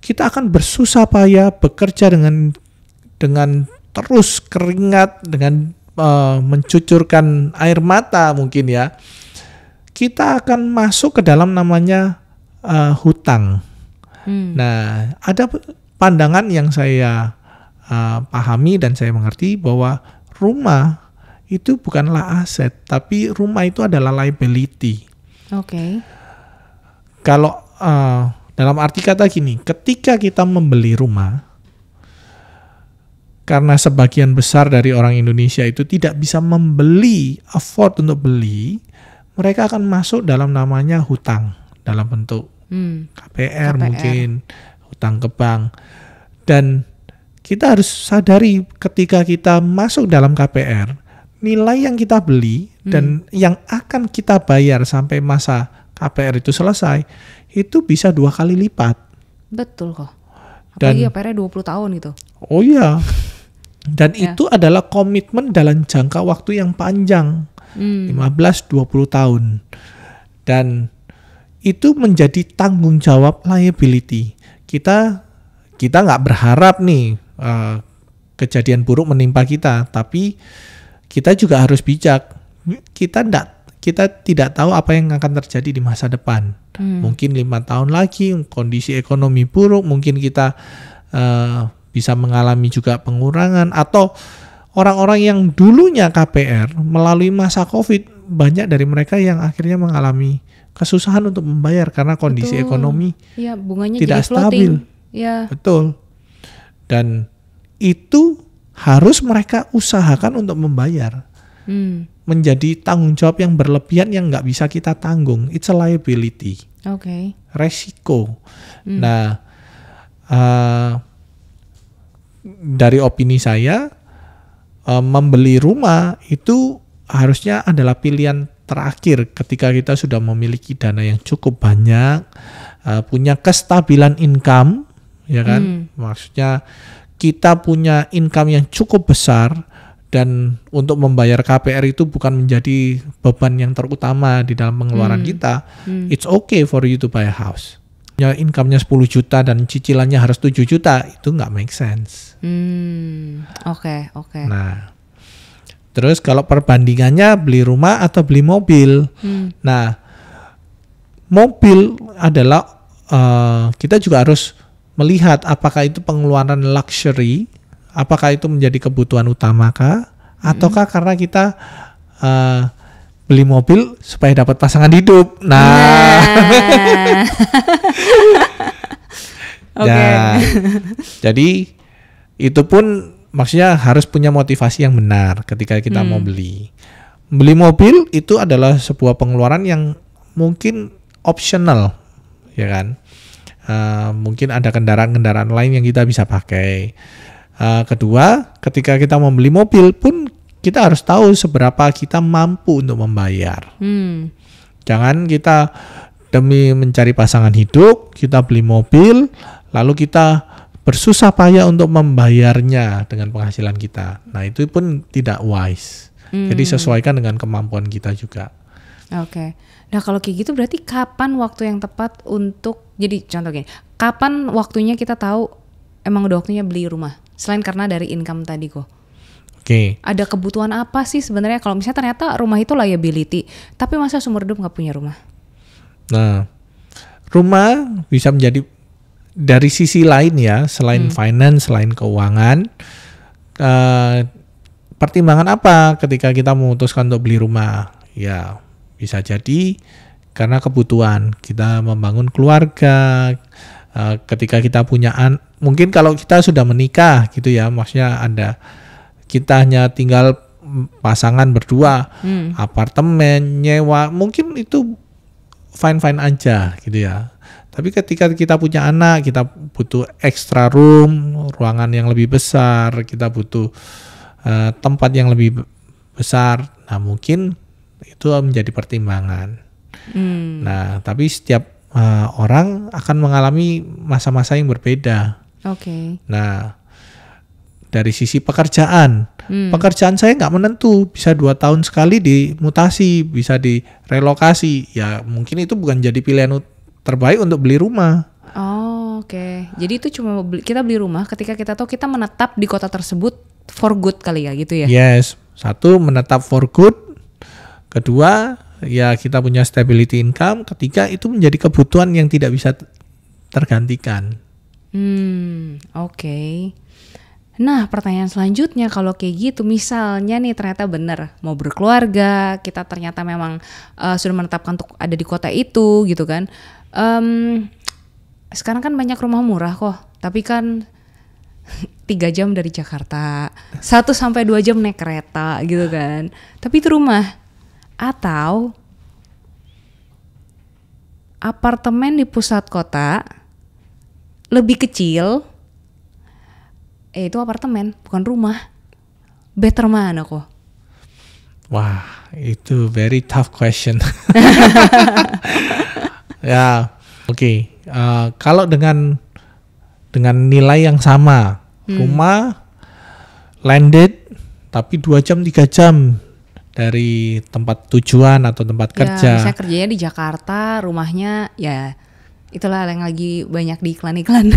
akan bersusah payah bekerja dengan terus keringat, dengan mencucurkan air mata mungkin ya. Kita akan masuk ke dalam namanya hutang. Nah, ada pandangan yang saya pahami dan saya mengerti bahwa rumah itu bukanlah aset, tapi rumah itu adalah liability. Oke. Kalau dalam arti kata gini, ketika kita membeli rumah, karena sebagian besar dari orang Indonesia itu tidak bisa afford untuk beli, mereka akan masuk dalam namanya hutang dalam bentuk KPR mungkin, hutang ke bank. Dan kita harus sadari ketika kita masuk dalam KPR, nilai yang kita beli dan yang akan kita bayar sampai masa KPR itu selesai, itu bisa 2 kali lipat. Betul kok. Apalagi KPR-nya 20 tahun gitu. Oh iya. Dan itu adalah komitmen dalam jangka waktu yang panjang. 15-20 tahun. Dan itu menjadi tanggung jawab liability. Kita nggak berharap nih kejadian buruk menimpa kita, tapi kita juga harus bijak. Kita tidak tahu apa yang akan terjadi di masa depan. Mungkin 5 tahun lagi kondisi ekonomi buruk, mungkin kita bisa mengalami juga pengurangan, atau orang-orang yang dulunya KPR melalui masa COVID, banyak dari mereka yang akhirnya mengalami kesusahan untuk membayar karena kondisi ekonomi bunganya tidak jadi floating. stabil. Betul. Dan itu harus mereka usahakan untuk membayar. Menjadi tanggung jawab yang berlebihan yang nggak bisa kita tanggung. It's a liability. Oke. Resiko. Nah, dari opini saya, membeli rumah itu harusnya adalah pilihan terakhir ketika kita sudah memiliki dana yang cukup banyak, punya kestabilan income, ya kan? Maksudnya kita punya income yang cukup besar, dan untuk membayar KPR itu bukan menjadi beban yang terutama di dalam pengeluaran kita. It's okay for you to buy a house. Ya, income-nya 10 juta dan cicilannya harus 7 juta, itu nggak make sense. Oke. Nah, terus kalau perbandingannya beli rumah atau beli mobil. Nah, mobil adalah kita juga harus melihat apakah itu pengeluaran luxury, apakah itu menjadi kebutuhan utama kah, ataukah karena kita beli mobil supaya dapat pasangan hidup. Jadi itu pun maksudnya harus punya motivasi yang benar ketika kita mau beli. Beli mobil itu adalah sebuah pengeluaran yang mungkin optional, ya kan? Mungkin ada kendaraan-kendaraan lain yang kita bisa pakai. Kedua, ketika kita membeli mobil pun kita harus tahu seberapa kita mampu untuk membayar. Jangan kita demi mencari pasangan hidup, kita beli mobil, lalu kita bersusah payah untuk membayarnya dengan penghasilan kita. Nah, itu pun tidak wise. Jadi sesuaikan dengan kemampuan kita juga. Oke. Nah, kalau kayak gitu berarti kapan waktu yang tepat untuk, jadi contoh gini, kapan waktunya kita tahu emang udah waktunya beli rumah? Selain karena dari income tadi kok. Oke. Ada kebutuhan apa sih sebenarnya kalau misalnya ternyata rumah itu liability, tapi masa seumur hidup nggak punya rumah? Nah, rumah bisa menjadi dari sisi lain ya, selain finance, selain keuangan, pertimbangan apa ketika kita memutuskan untuk beli rumah? Ya, bisa jadi karena kebutuhan kita membangun keluarga. Ketika kita punya mungkin kalau kita sudah menikah gitu ya, maksudnya kita hanya tinggal pasangan berdua, apartemen, nyewa, mungkin itu fine-fine aja gitu ya. Tapi ketika kita punya anak, kita butuh extra room, ruangan yang lebih besar, kita butuh tempat yang lebih besar. Nah, mungkin itu menjadi pertimbangan. Nah, tapi setiap orang akan mengalami masa-masa yang berbeda. Oke. Nah, dari sisi pekerjaan saya nggak menentu, bisa 2 tahun sekali dimutasi, bisa direlokasi. Ya mungkin itu bukan jadi pilihan terbaik untuk beli rumah. Oh, oke. Jadi itu cuma kita beli rumah ketika kita tahu kita menetap di kota tersebut for good kali ya gitu ya? Yes, satu menetap for good, kedua ya kita punya stability income, ketiga itu menjadi kebutuhan yang tidak bisa tergantikan. Oke. Nah, pertanyaan selanjutnya kalau kayak gitu, misalnya nih ternyata bener mau berkeluarga, kita ternyata memang sudah menetapkan untuk ada di kota itu gitu kan. Sekarang kan banyak rumah murah kok, tapi kan 3 jam dari Jakarta, 1-2 jam naik kereta gitu kan. Tapi itu rumah. Atau apartemen di pusat kota lebih kecil, itu apartemen bukan rumah. Better mana kok? Wah, itu very tough question. Ya, oke. Kalau dengan nilai yang sama, rumah landed tapi 2 jam 3 jam dari tempat tujuan atau tempat kerja. Misalnya kerjanya di Jakarta, rumahnya ya itulah yang lagi banyak di iklan-iklan.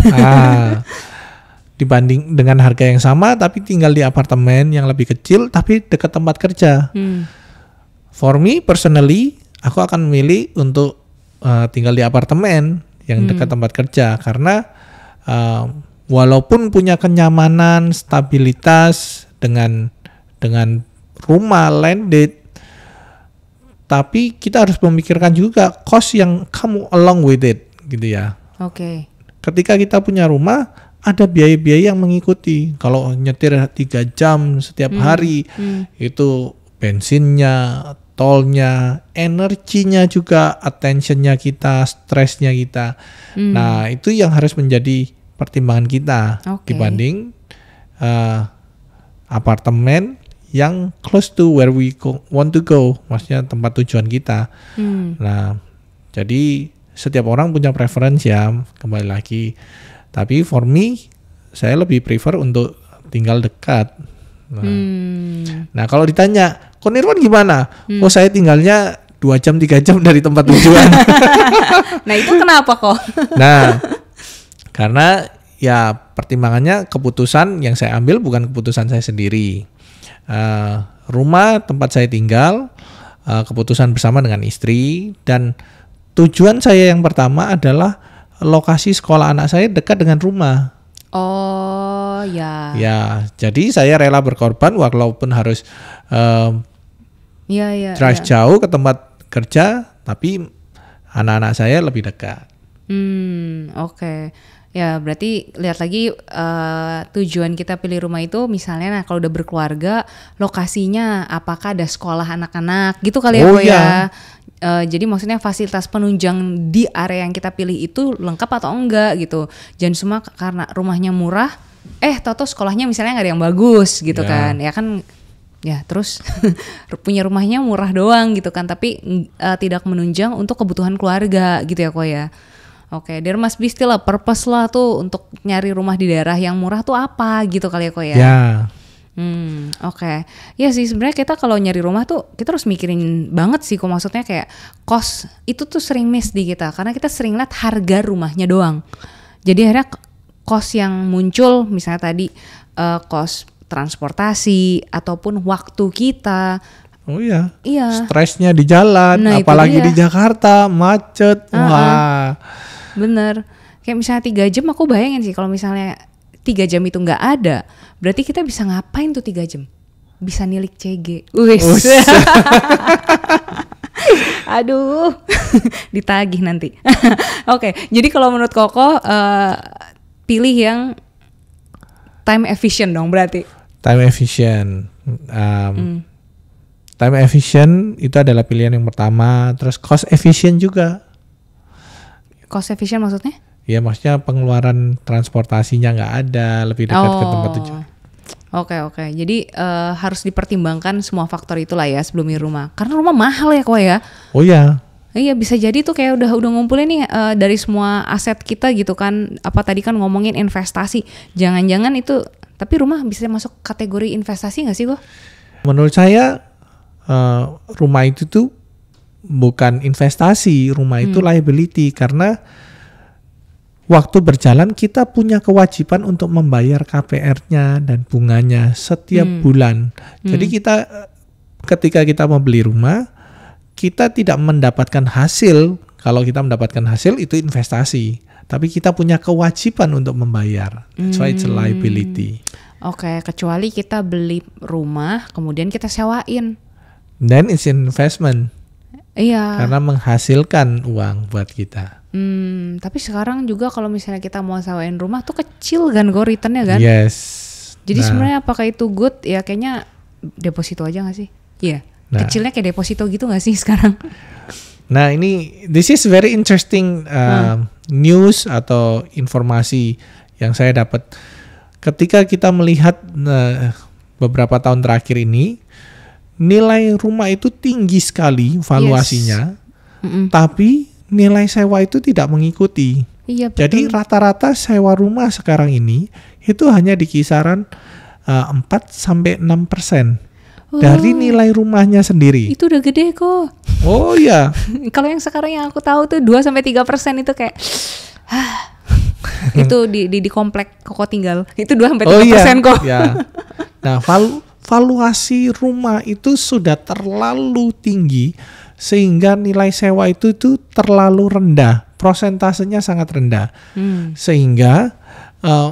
Dibanding dengan harga yang sama tapi tinggal di apartemen yang lebih kecil tapi dekat tempat kerja. For me personally, aku akan memilih untuk tinggal di apartemen yang dekat tempat kerja karena walaupun punya kenyamanan, stabilitas dengan rumah landed, tapi kita harus memikirkan juga cost yang come along with it gitu ya. Oke. Ketika kita punya rumah, ada biaya-biaya yang mengikuti. Kalau nyetir 3 jam setiap hari, itu bensinnya, tolnya, energinya juga, attentionnya kita, stresnya kita. Nah, itu yang harus menjadi pertimbangan kita dibanding apartemen yang close to where we want to go, maksudnya tempat tujuan kita. Nah, jadi setiap orang punya preference ya, kembali lagi. Tapi for me, saya lebih prefer untuk tinggal dekat. Nah, kalau ditanya, kok Nirwan gimana? Oh, saya tinggalnya 2 jam 3 jam dari tempat tujuan. Nah, itu kenapa kok? Nah, karena ya pertimbangannya keputusan yang saya ambil bukan keputusan saya sendiri. Rumah tempat saya tinggal, keputusan bersama dengan istri, dan tujuan saya yang pertama adalah lokasi sekolah anak saya dekat dengan rumah. Oh ya. Ya, jadi saya rela berkorban walaupun harus drive jauh ke tempat kerja, tapi anak-anak saya lebih dekat. Oke. Ya berarti lihat lagi tujuan kita pilih rumah itu misalnya, nah kalau udah berkeluarga lokasinya apakah ada sekolah anak-anak gitu kali ya. Jadi maksudnya fasilitas penunjang di area yang kita pilih itu lengkap atau enggak gitu. Jangan cuma karena rumahnya murah, tau-tau sekolahnya misalnya nggak ada yang bagus gitu kan. Ya kan, ya terus punya rumahnya murah doang gitu kan, tapi tidak menunjang untuk kebutuhan keluarga gitu ya kok ya. Oke, there must be still a purpose lah tuh untuk nyari rumah di daerah yang murah tuh apa gitu kali ya kok ya. Oke. Ya sih sebenarnya kita kalau nyari rumah tuh kita harus mikirin banget sih kok, maksudnya kayak cost itu tuh sering miss di kita karena kita sering lihat harga rumahnya doang. Jadi akhirnya cost yang muncul misalnya tadi cost transportasi ataupun waktu kita. Oh iya. Stresnya di jalan, apalagi di Jakarta macet. Wah. Bener. Kayak misalnya 3 jam aku bayangin sih kalau misalnya 3 jam itu nggak ada, berarti kita bisa ngapain tuh 3 jam? Bisa nilik CG. Wis. Aduh, ditagih nanti. Oke, jadi kalau menurut Koko pilih yang time efficient dong berarti. Time efficient. Time efficient itu adalah pilihan yang pertama. Terus cost efficient juga. Cost efficient maksudnya? Ya maksudnya pengeluaran transportasinya nggak ada, lebih dekat ke tempat tujuan. Oke. Jadi harus dipertimbangkan semua faktor itulah ya sebelum di rumah. Karena rumah mahal ya kok ya. Oh ya. Iya bisa jadi tuh kayak udah ngumpulin nih dari semua aset kita gitu kan. Apa tadi kan ngomongin investasi. Jangan-jangan itu, tapi rumah bisa masuk kategori investasi nggak sih kok? Menurut saya rumah itu tuh bukan investasi, rumah itu liability karena waktu berjalan kita punya kewajiban untuk membayar KPR-nya dan bunganya setiap bulan. Jadi ketika kita membeli rumah, kita tidak mendapatkan hasil. Kalau kita mendapatkan hasil itu investasi, tapi kita punya kewajiban untuk membayar. That's why it's a liability. Oke, kecuali kita beli rumah kemudian kita sewain. Then it's investment. Iya. Karena menghasilkan uang buat kita. Tapi sekarang juga kalau misalnya kita mau sewain rumah tuh kecil kan go returnnya kan? Yes. Jadi sebenarnya apakah itu good? Ya kayaknya deposito aja nggak sih? Iya. Kecilnya kayak deposito gitu nggak sih sekarang? Nah this is very interesting news atau informasi yang saya dapat ketika kita melihat beberapa tahun terakhir ini nilai rumah itu tinggi sekali valuasinya, tapi nilai sewa itu tidak mengikuti. Iya, betul. Jadi rata-rata sewa rumah sekarang ini itu hanya di kisaran 4-6% dari nilai rumahnya sendiri. Itu udah gede kok. Oh iya. Kalau yang sekarang yang aku tahu tuh 2-3% itu kayak itu di komplek Koko tinggal. Itu 2-3% kok. Ya. Nah, valuasi rumah itu sudah terlalu tinggi sehingga nilai sewa itu terlalu rendah, prosentasenya sangat rendah, sehingga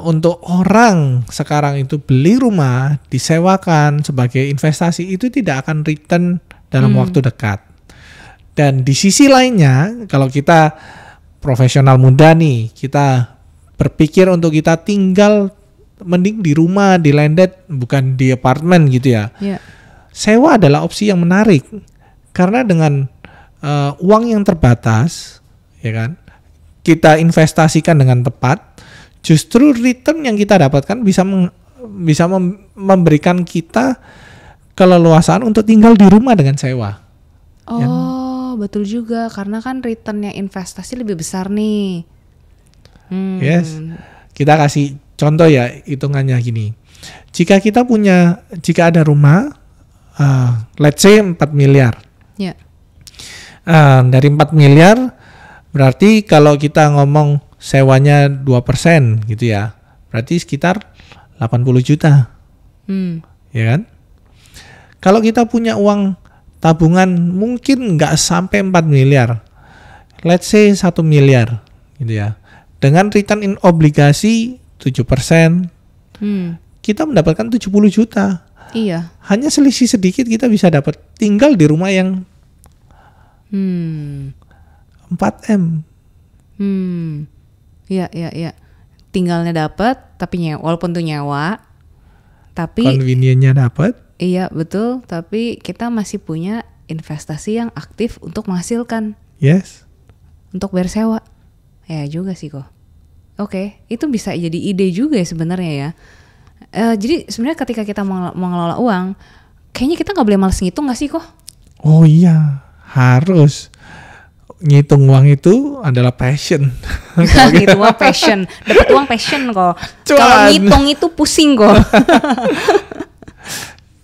untuk orang sekarang itu beli rumah disewakan sebagai investasi itu tidak akan return dalam waktu dekat. Dan di sisi lainnya, kalau kita profesional muda nih, kita berpikir untuk kita tinggal mending di rumah, di landed, bukan di apartemen gitu ya. Yeah. Sewa adalah opsi yang menarik. Karena dengan uang yang terbatas, ya kan, kita investasikan dengan tepat, justru return yang kita dapatkan bisa memberikan kita keleluasaan untuk tinggal di rumah dengan sewa. Oh, betul juga, karena kan returnnya investasi lebih besar nih. Yes, kita kasih contoh ya, hitungannya gini. Jika ada rumah, let's say 4 miliar. Ya. Dari 4 miliar berarti kalau kita ngomong sewanya 2% gitu ya, berarti sekitar 80 juta. Ya kan? Kalau kita punya uang tabungan mungkin nggak sampai 4 miliar, let's say 1 miliar gitu ya, dengan return in obligasi 7%, kita mendapatkan 70 juta. Iya. Hanya selisih sedikit kita bisa dapat tinggal di rumah yang 4M. Iya. Tinggalnya dapat, tapi walaupun tuh nyewa, tapi convenience-nya dapat. Iya betul, tapi kita masih punya investasi yang aktif untuk menghasilkan. Yes. Untuk bayar sewa. Ya juga sih kok. Oke, itu bisa jadi ide juga ya sebenarnya ya. Jadi sebenarnya ketika kita mengelola uang, kayaknya kita nggak boleh malas ngitung nggak sih kok? Oh iya, harus. Ngitung uang itu adalah passion. Ngitung uang passion, dapat uang passion kok. Kalau ngitung itu pusing kok.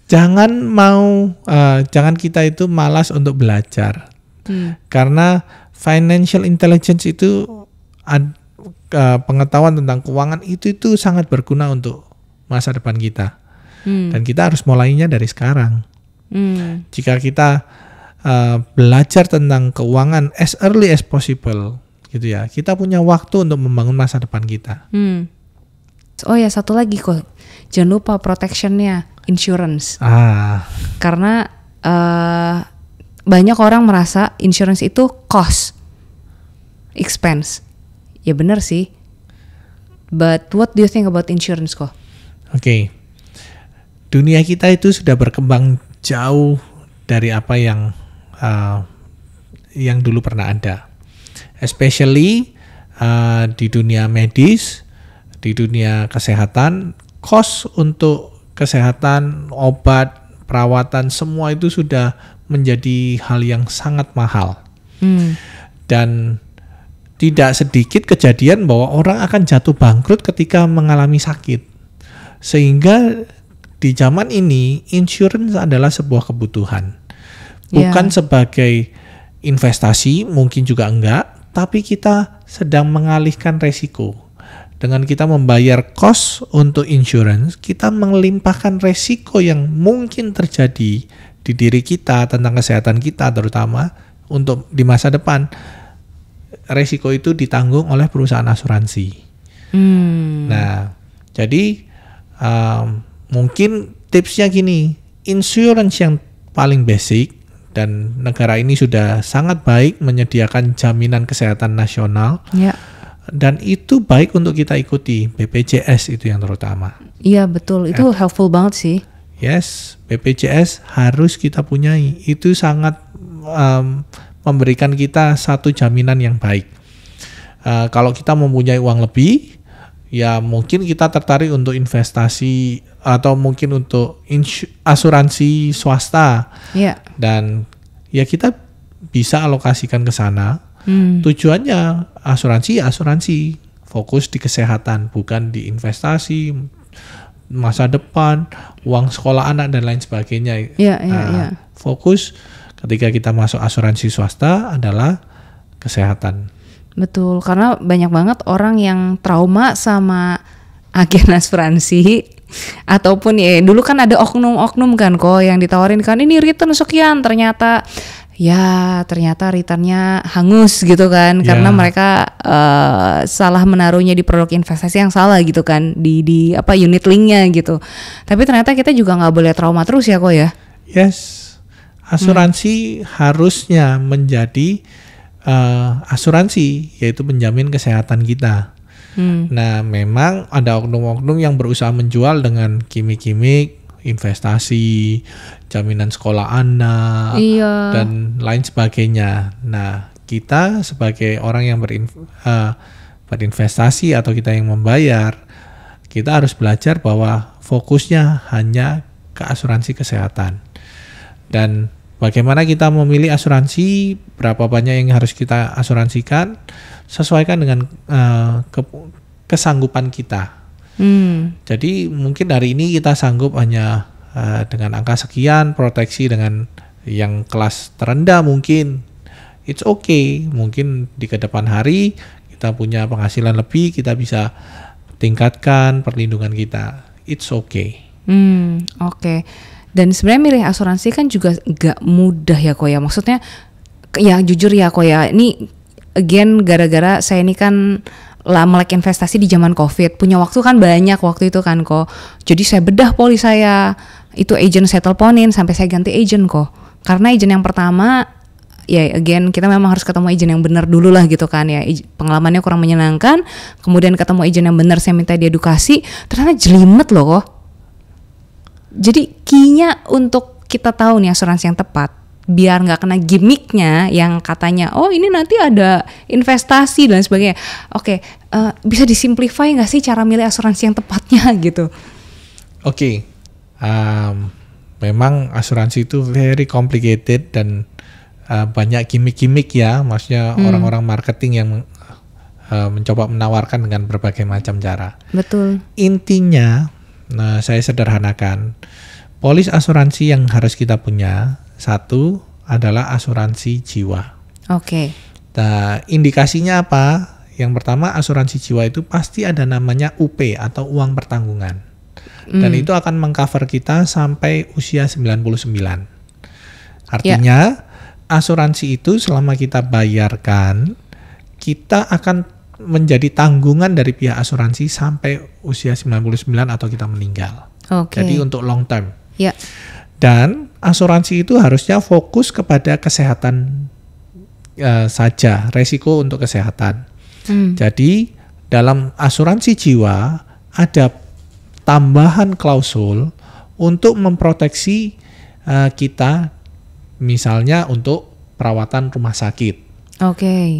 Jangan kita itu malas untuk belajar. Karena financial intelligence itu pengetahuan tentang keuangan itu sangat berguna untuk masa depan kita. Dan kita harus mulainya dari sekarang. Jika kita belajar tentang keuangan as early as possible, gitu ya. Kita punya waktu untuk membangun masa depan kita. Oh ya, satu lagi kok, jangan lupa protectionnya, insurance. Karena banyak orang merasa insurance itu cost, expense. Ya benar sih. But what do you think about insurance kok? Oke. Dunia kita itu sudah berkembang jauh dari apa yang dulu pernah ada. Especially di dunia medis, di dunia kesehatan, cost untuk kesehatan, obat, perawatan, semua itu sudah menjadi hal yang sangat mahal. Dan tidak sedikit kejadian bahwa orang akan jatuh bangkrut ketika mengalami sakit. Sehingga di zaman ini, insurance adalah sebuah kebutuhan. Bukan sebagai investasi, mungkin juga enggak, tapi kita sedang mengalihkan resiko. Dengan kita membayar cost untuk insurance, kita melimpahkan resiko yang mungkin terjadi di diri kita tentang kesehatan kita, terutama untuk di masa depan. Resiko itu ditanggung oleh perusahaan asuransi. Nah, jadi mungkin tipsnya gini, insurance yang paling basic, dan negara ini sudah sangat baik menyediakan jaminan kesehatan nasional. Dan itu baik untuk kita ikuti, BPJS itu yang terutama. Iya betul, itu helpful banget sih. Yes, BPJS harus kita punyai. Itu sangat memberikan kita satu jaminan yang baik. Kalau kita mempunyai uang lebih, ya mungkin kita tertarik untuk investasi atau mungkin untuk asuransi swasta. Dan ya kita bisa alokasikan ke sana. Tujuannya asuransi, fokus di kesehatan, bukan di investasi, masa depan, uang sekolah anak dan lain sebagainya. Fokus ketika kita masuk asuransi swasta adalah kesehatan. Betul, karena banyak banget orang yang trauma sama agen asuransi, ataupun ya dulu kan ada oknum-oknum kan kok yang ditawarin kan ini return sekian, ternyata returnnya hangus gitu kan, karena mereka salah menaruhnya di produk investasi yang salah gitu kan, di unit linknya gitu. Tapi ternyata kita juga nggak boleh trauma terus ya kok ya. Yes, asuransi harusnya menjadi asuransi, yaitu menjamin kesehatan kita. Nah, memang ada oknum-oknum yang berusaha menjual dengan gimmick-gimmick, investasi, jaminan sekolah anak, dan lain sebagainya. Nah, kita sebagai orang yang berinvestasi atau kita yang membayar, kita harus belajar bahwa fokusnya hanya ke asuransi kesehatan. Dan bagaimana kita memilih asuransi, berapa banyak yang harus kita asuransikan, sesuaikan dengan kesanggupan kita. Jadi mungkin hari ini kita sanggup hanya dengan angka sekian, proteksi dengan yang kelas terendah mungkin. It's okay, mungkin di kedepan hari kita punya penghasilan lebih, kita bisa tingkatkan perlindungan kita. It's okay. Oke. Dan sebenarnya milih asuransi kan juga gak mudah ya kok ya. Maksudnya ya jujur ya kok ya, ini again gara-gara saya ini kan melek investasi di zaman COVID, punya waktu kan banyak waktu itu kan kok. Jadi saya bedah polis saya, itu agent saya teleponin sampai saya ganti agent kok. Karena agent yang pertama, ya again kita memang harus ketemu agent yang benar dulu lah gitu kan ya. Pengalamannya kurang menyenangkan, kemudian ketemu agent yang benar, saya minta diedukasi, ternyata jelimet loh kok. Jadi key-nya untuk kita tahu nih asuransi yang tepat, biar nggak kena gimmicknya yang katanya oh ini nanti ada investasi dan sebagainya. Oke, bisa disimplify nggak sih cara milih asuransi yang tepatnya gitu? Oke. Memang asuransi itu very complicated dan banyak gimmick-gimmick ya, maksudnya orang-orang marketing yang mencoba menawarkan dengan berbagai macam cara. Betul. Intinya, saya sederhanakan, polis asuransi yang harus kita punya, satu adalah asuransi jiwa. Oke. Nah, indikasinya apa? Yang pertama, asuransi jiwa itu pasti ada namanya UP atau uang pertanggungan. Dan itu akan mengcover kita sampai usia 99. Artinya, asuransi itu selama kita bayarkan, kita akan menjadi tanggungan dari pihak asuransi sampai usia 99 atau kita meninggal. Jadi untuk long term. Ya. Dan asuransi itu harusnya fokus kepada kesehatan saja, resiko untuk kesehatan. Jadi dalam asuransi jiwa ada tambahan klausul untuk memproteksi kita, misalnya untuk perawatan rumah sakit.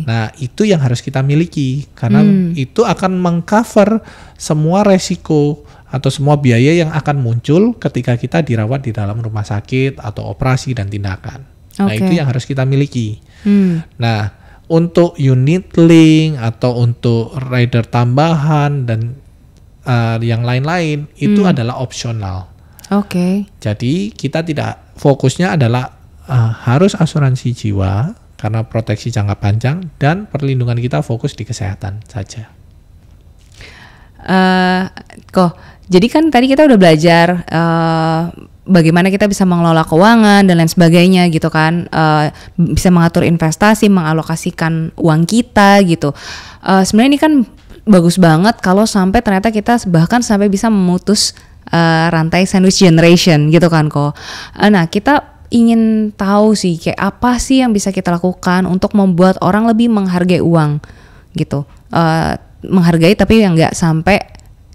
Nah, itu yang harus kita miliki karena itu akan mengcover semua resiko atau semua biaya yang akan muncul ketika kita dirawat di dalam rumah sakit atau operasi dan tindakan. Nah, itu yang harus kita miliki. Nah, untuk unit link atau untuk rider tambahan dan yang lain-lain itu adalah opsional. Jadi kita tidak, fokusnya adalah harus asuransi jiwa karena proteksi jangka panjang dan perlindungan kita fokus di kesehatan saja. Jadi kan tadi kita udah belajar bagaimana kita bisa mengelola keuangan dan lain sebagainya gitu kan, bisa mengatur investasi, mengalokasikan uang kita gitu. Sebenarnya ini kan bagus banget kalau sampai ternyata kita bahkan sampai bisa memutus rantai sandwich generation gitu kan kok. Nah, kita ingin tahu sih kayak apa sih yang bisa kita lakukan untuk membuat orang lebih menghargai uang gitu. Menghargai tapi yang nggak sampai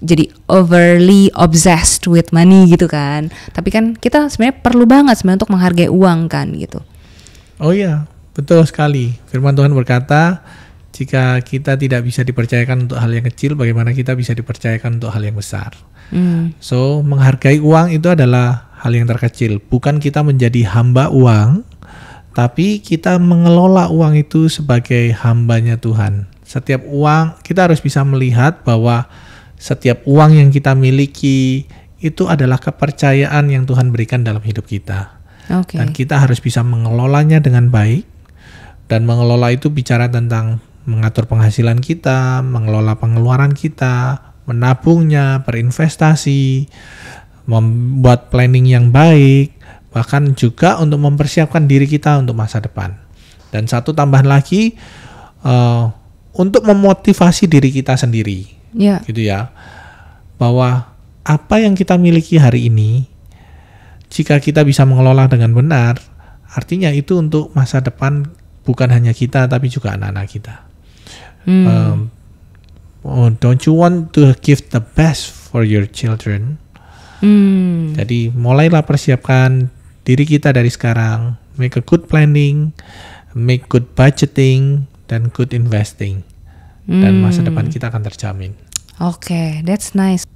jadi overly obsessed with money gitu kan. Tapi kan kita sebenarnya perlu banget sebenarnya untuk menghargai uang kan gitu. Oh iya, betul sekali. Firman Tuhan berkata, jika kita tidak bisa dipercayakan untuk hal yang kecil, bagaimana kita bisa dipercayakan untuk hal yang besar. So, menghargai uang itu adalah hal yang terkecil. Bukan kita menjadi hamba uang, tapi kita mengelola uang itu sebagai hambanya Tuhan. Setiap uang, kita harus bisa melihat bahwa setiap uang yang kita miliki itu adalah kepercayaan yang Tuhan berikan dalam hidup kita. Dan kita harus bisa mengelolanya dengan baik. Dan mengelola itu bicara tentang mengatur penghasilan kita, mengelola pengeluaran kita, menabungnya, berinvestasi, membuat planning yang baik, bahkan juga untuk mempersiapkan diri kita untuk masa depan. Dan satu tambahan lagi, untuk memotivasi diri kita sendiri. Gitu ya, bahwa apa yang kita miliki hari ini, jika kita bisa mengelola dengan benar, artinya itu untuk masa depan bukan hanya kita tapi juga anak-anak kita. Don't you want to give the best for your children? Jadi mulailah persiapkan diri kita dari sekarang, make a good planning, make good budgeting, dan good investing. Dan masa depan kita akan terjamin. That's nice.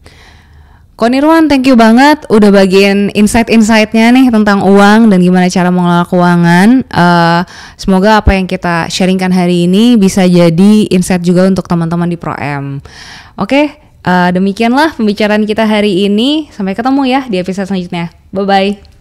Ko Nirwan, thank you banget udah bagiin insight-insightnya nih tentang uang dan gimana cara mengelola keuangan. Semoga apa yang kita sharingkan hari ini bisa jadi insight juga untuk teman-teman di ProM. Demikianlah pembicaraan kita hari ini. Sampai ketemu ya di episode selanjutnya. Bye-bye.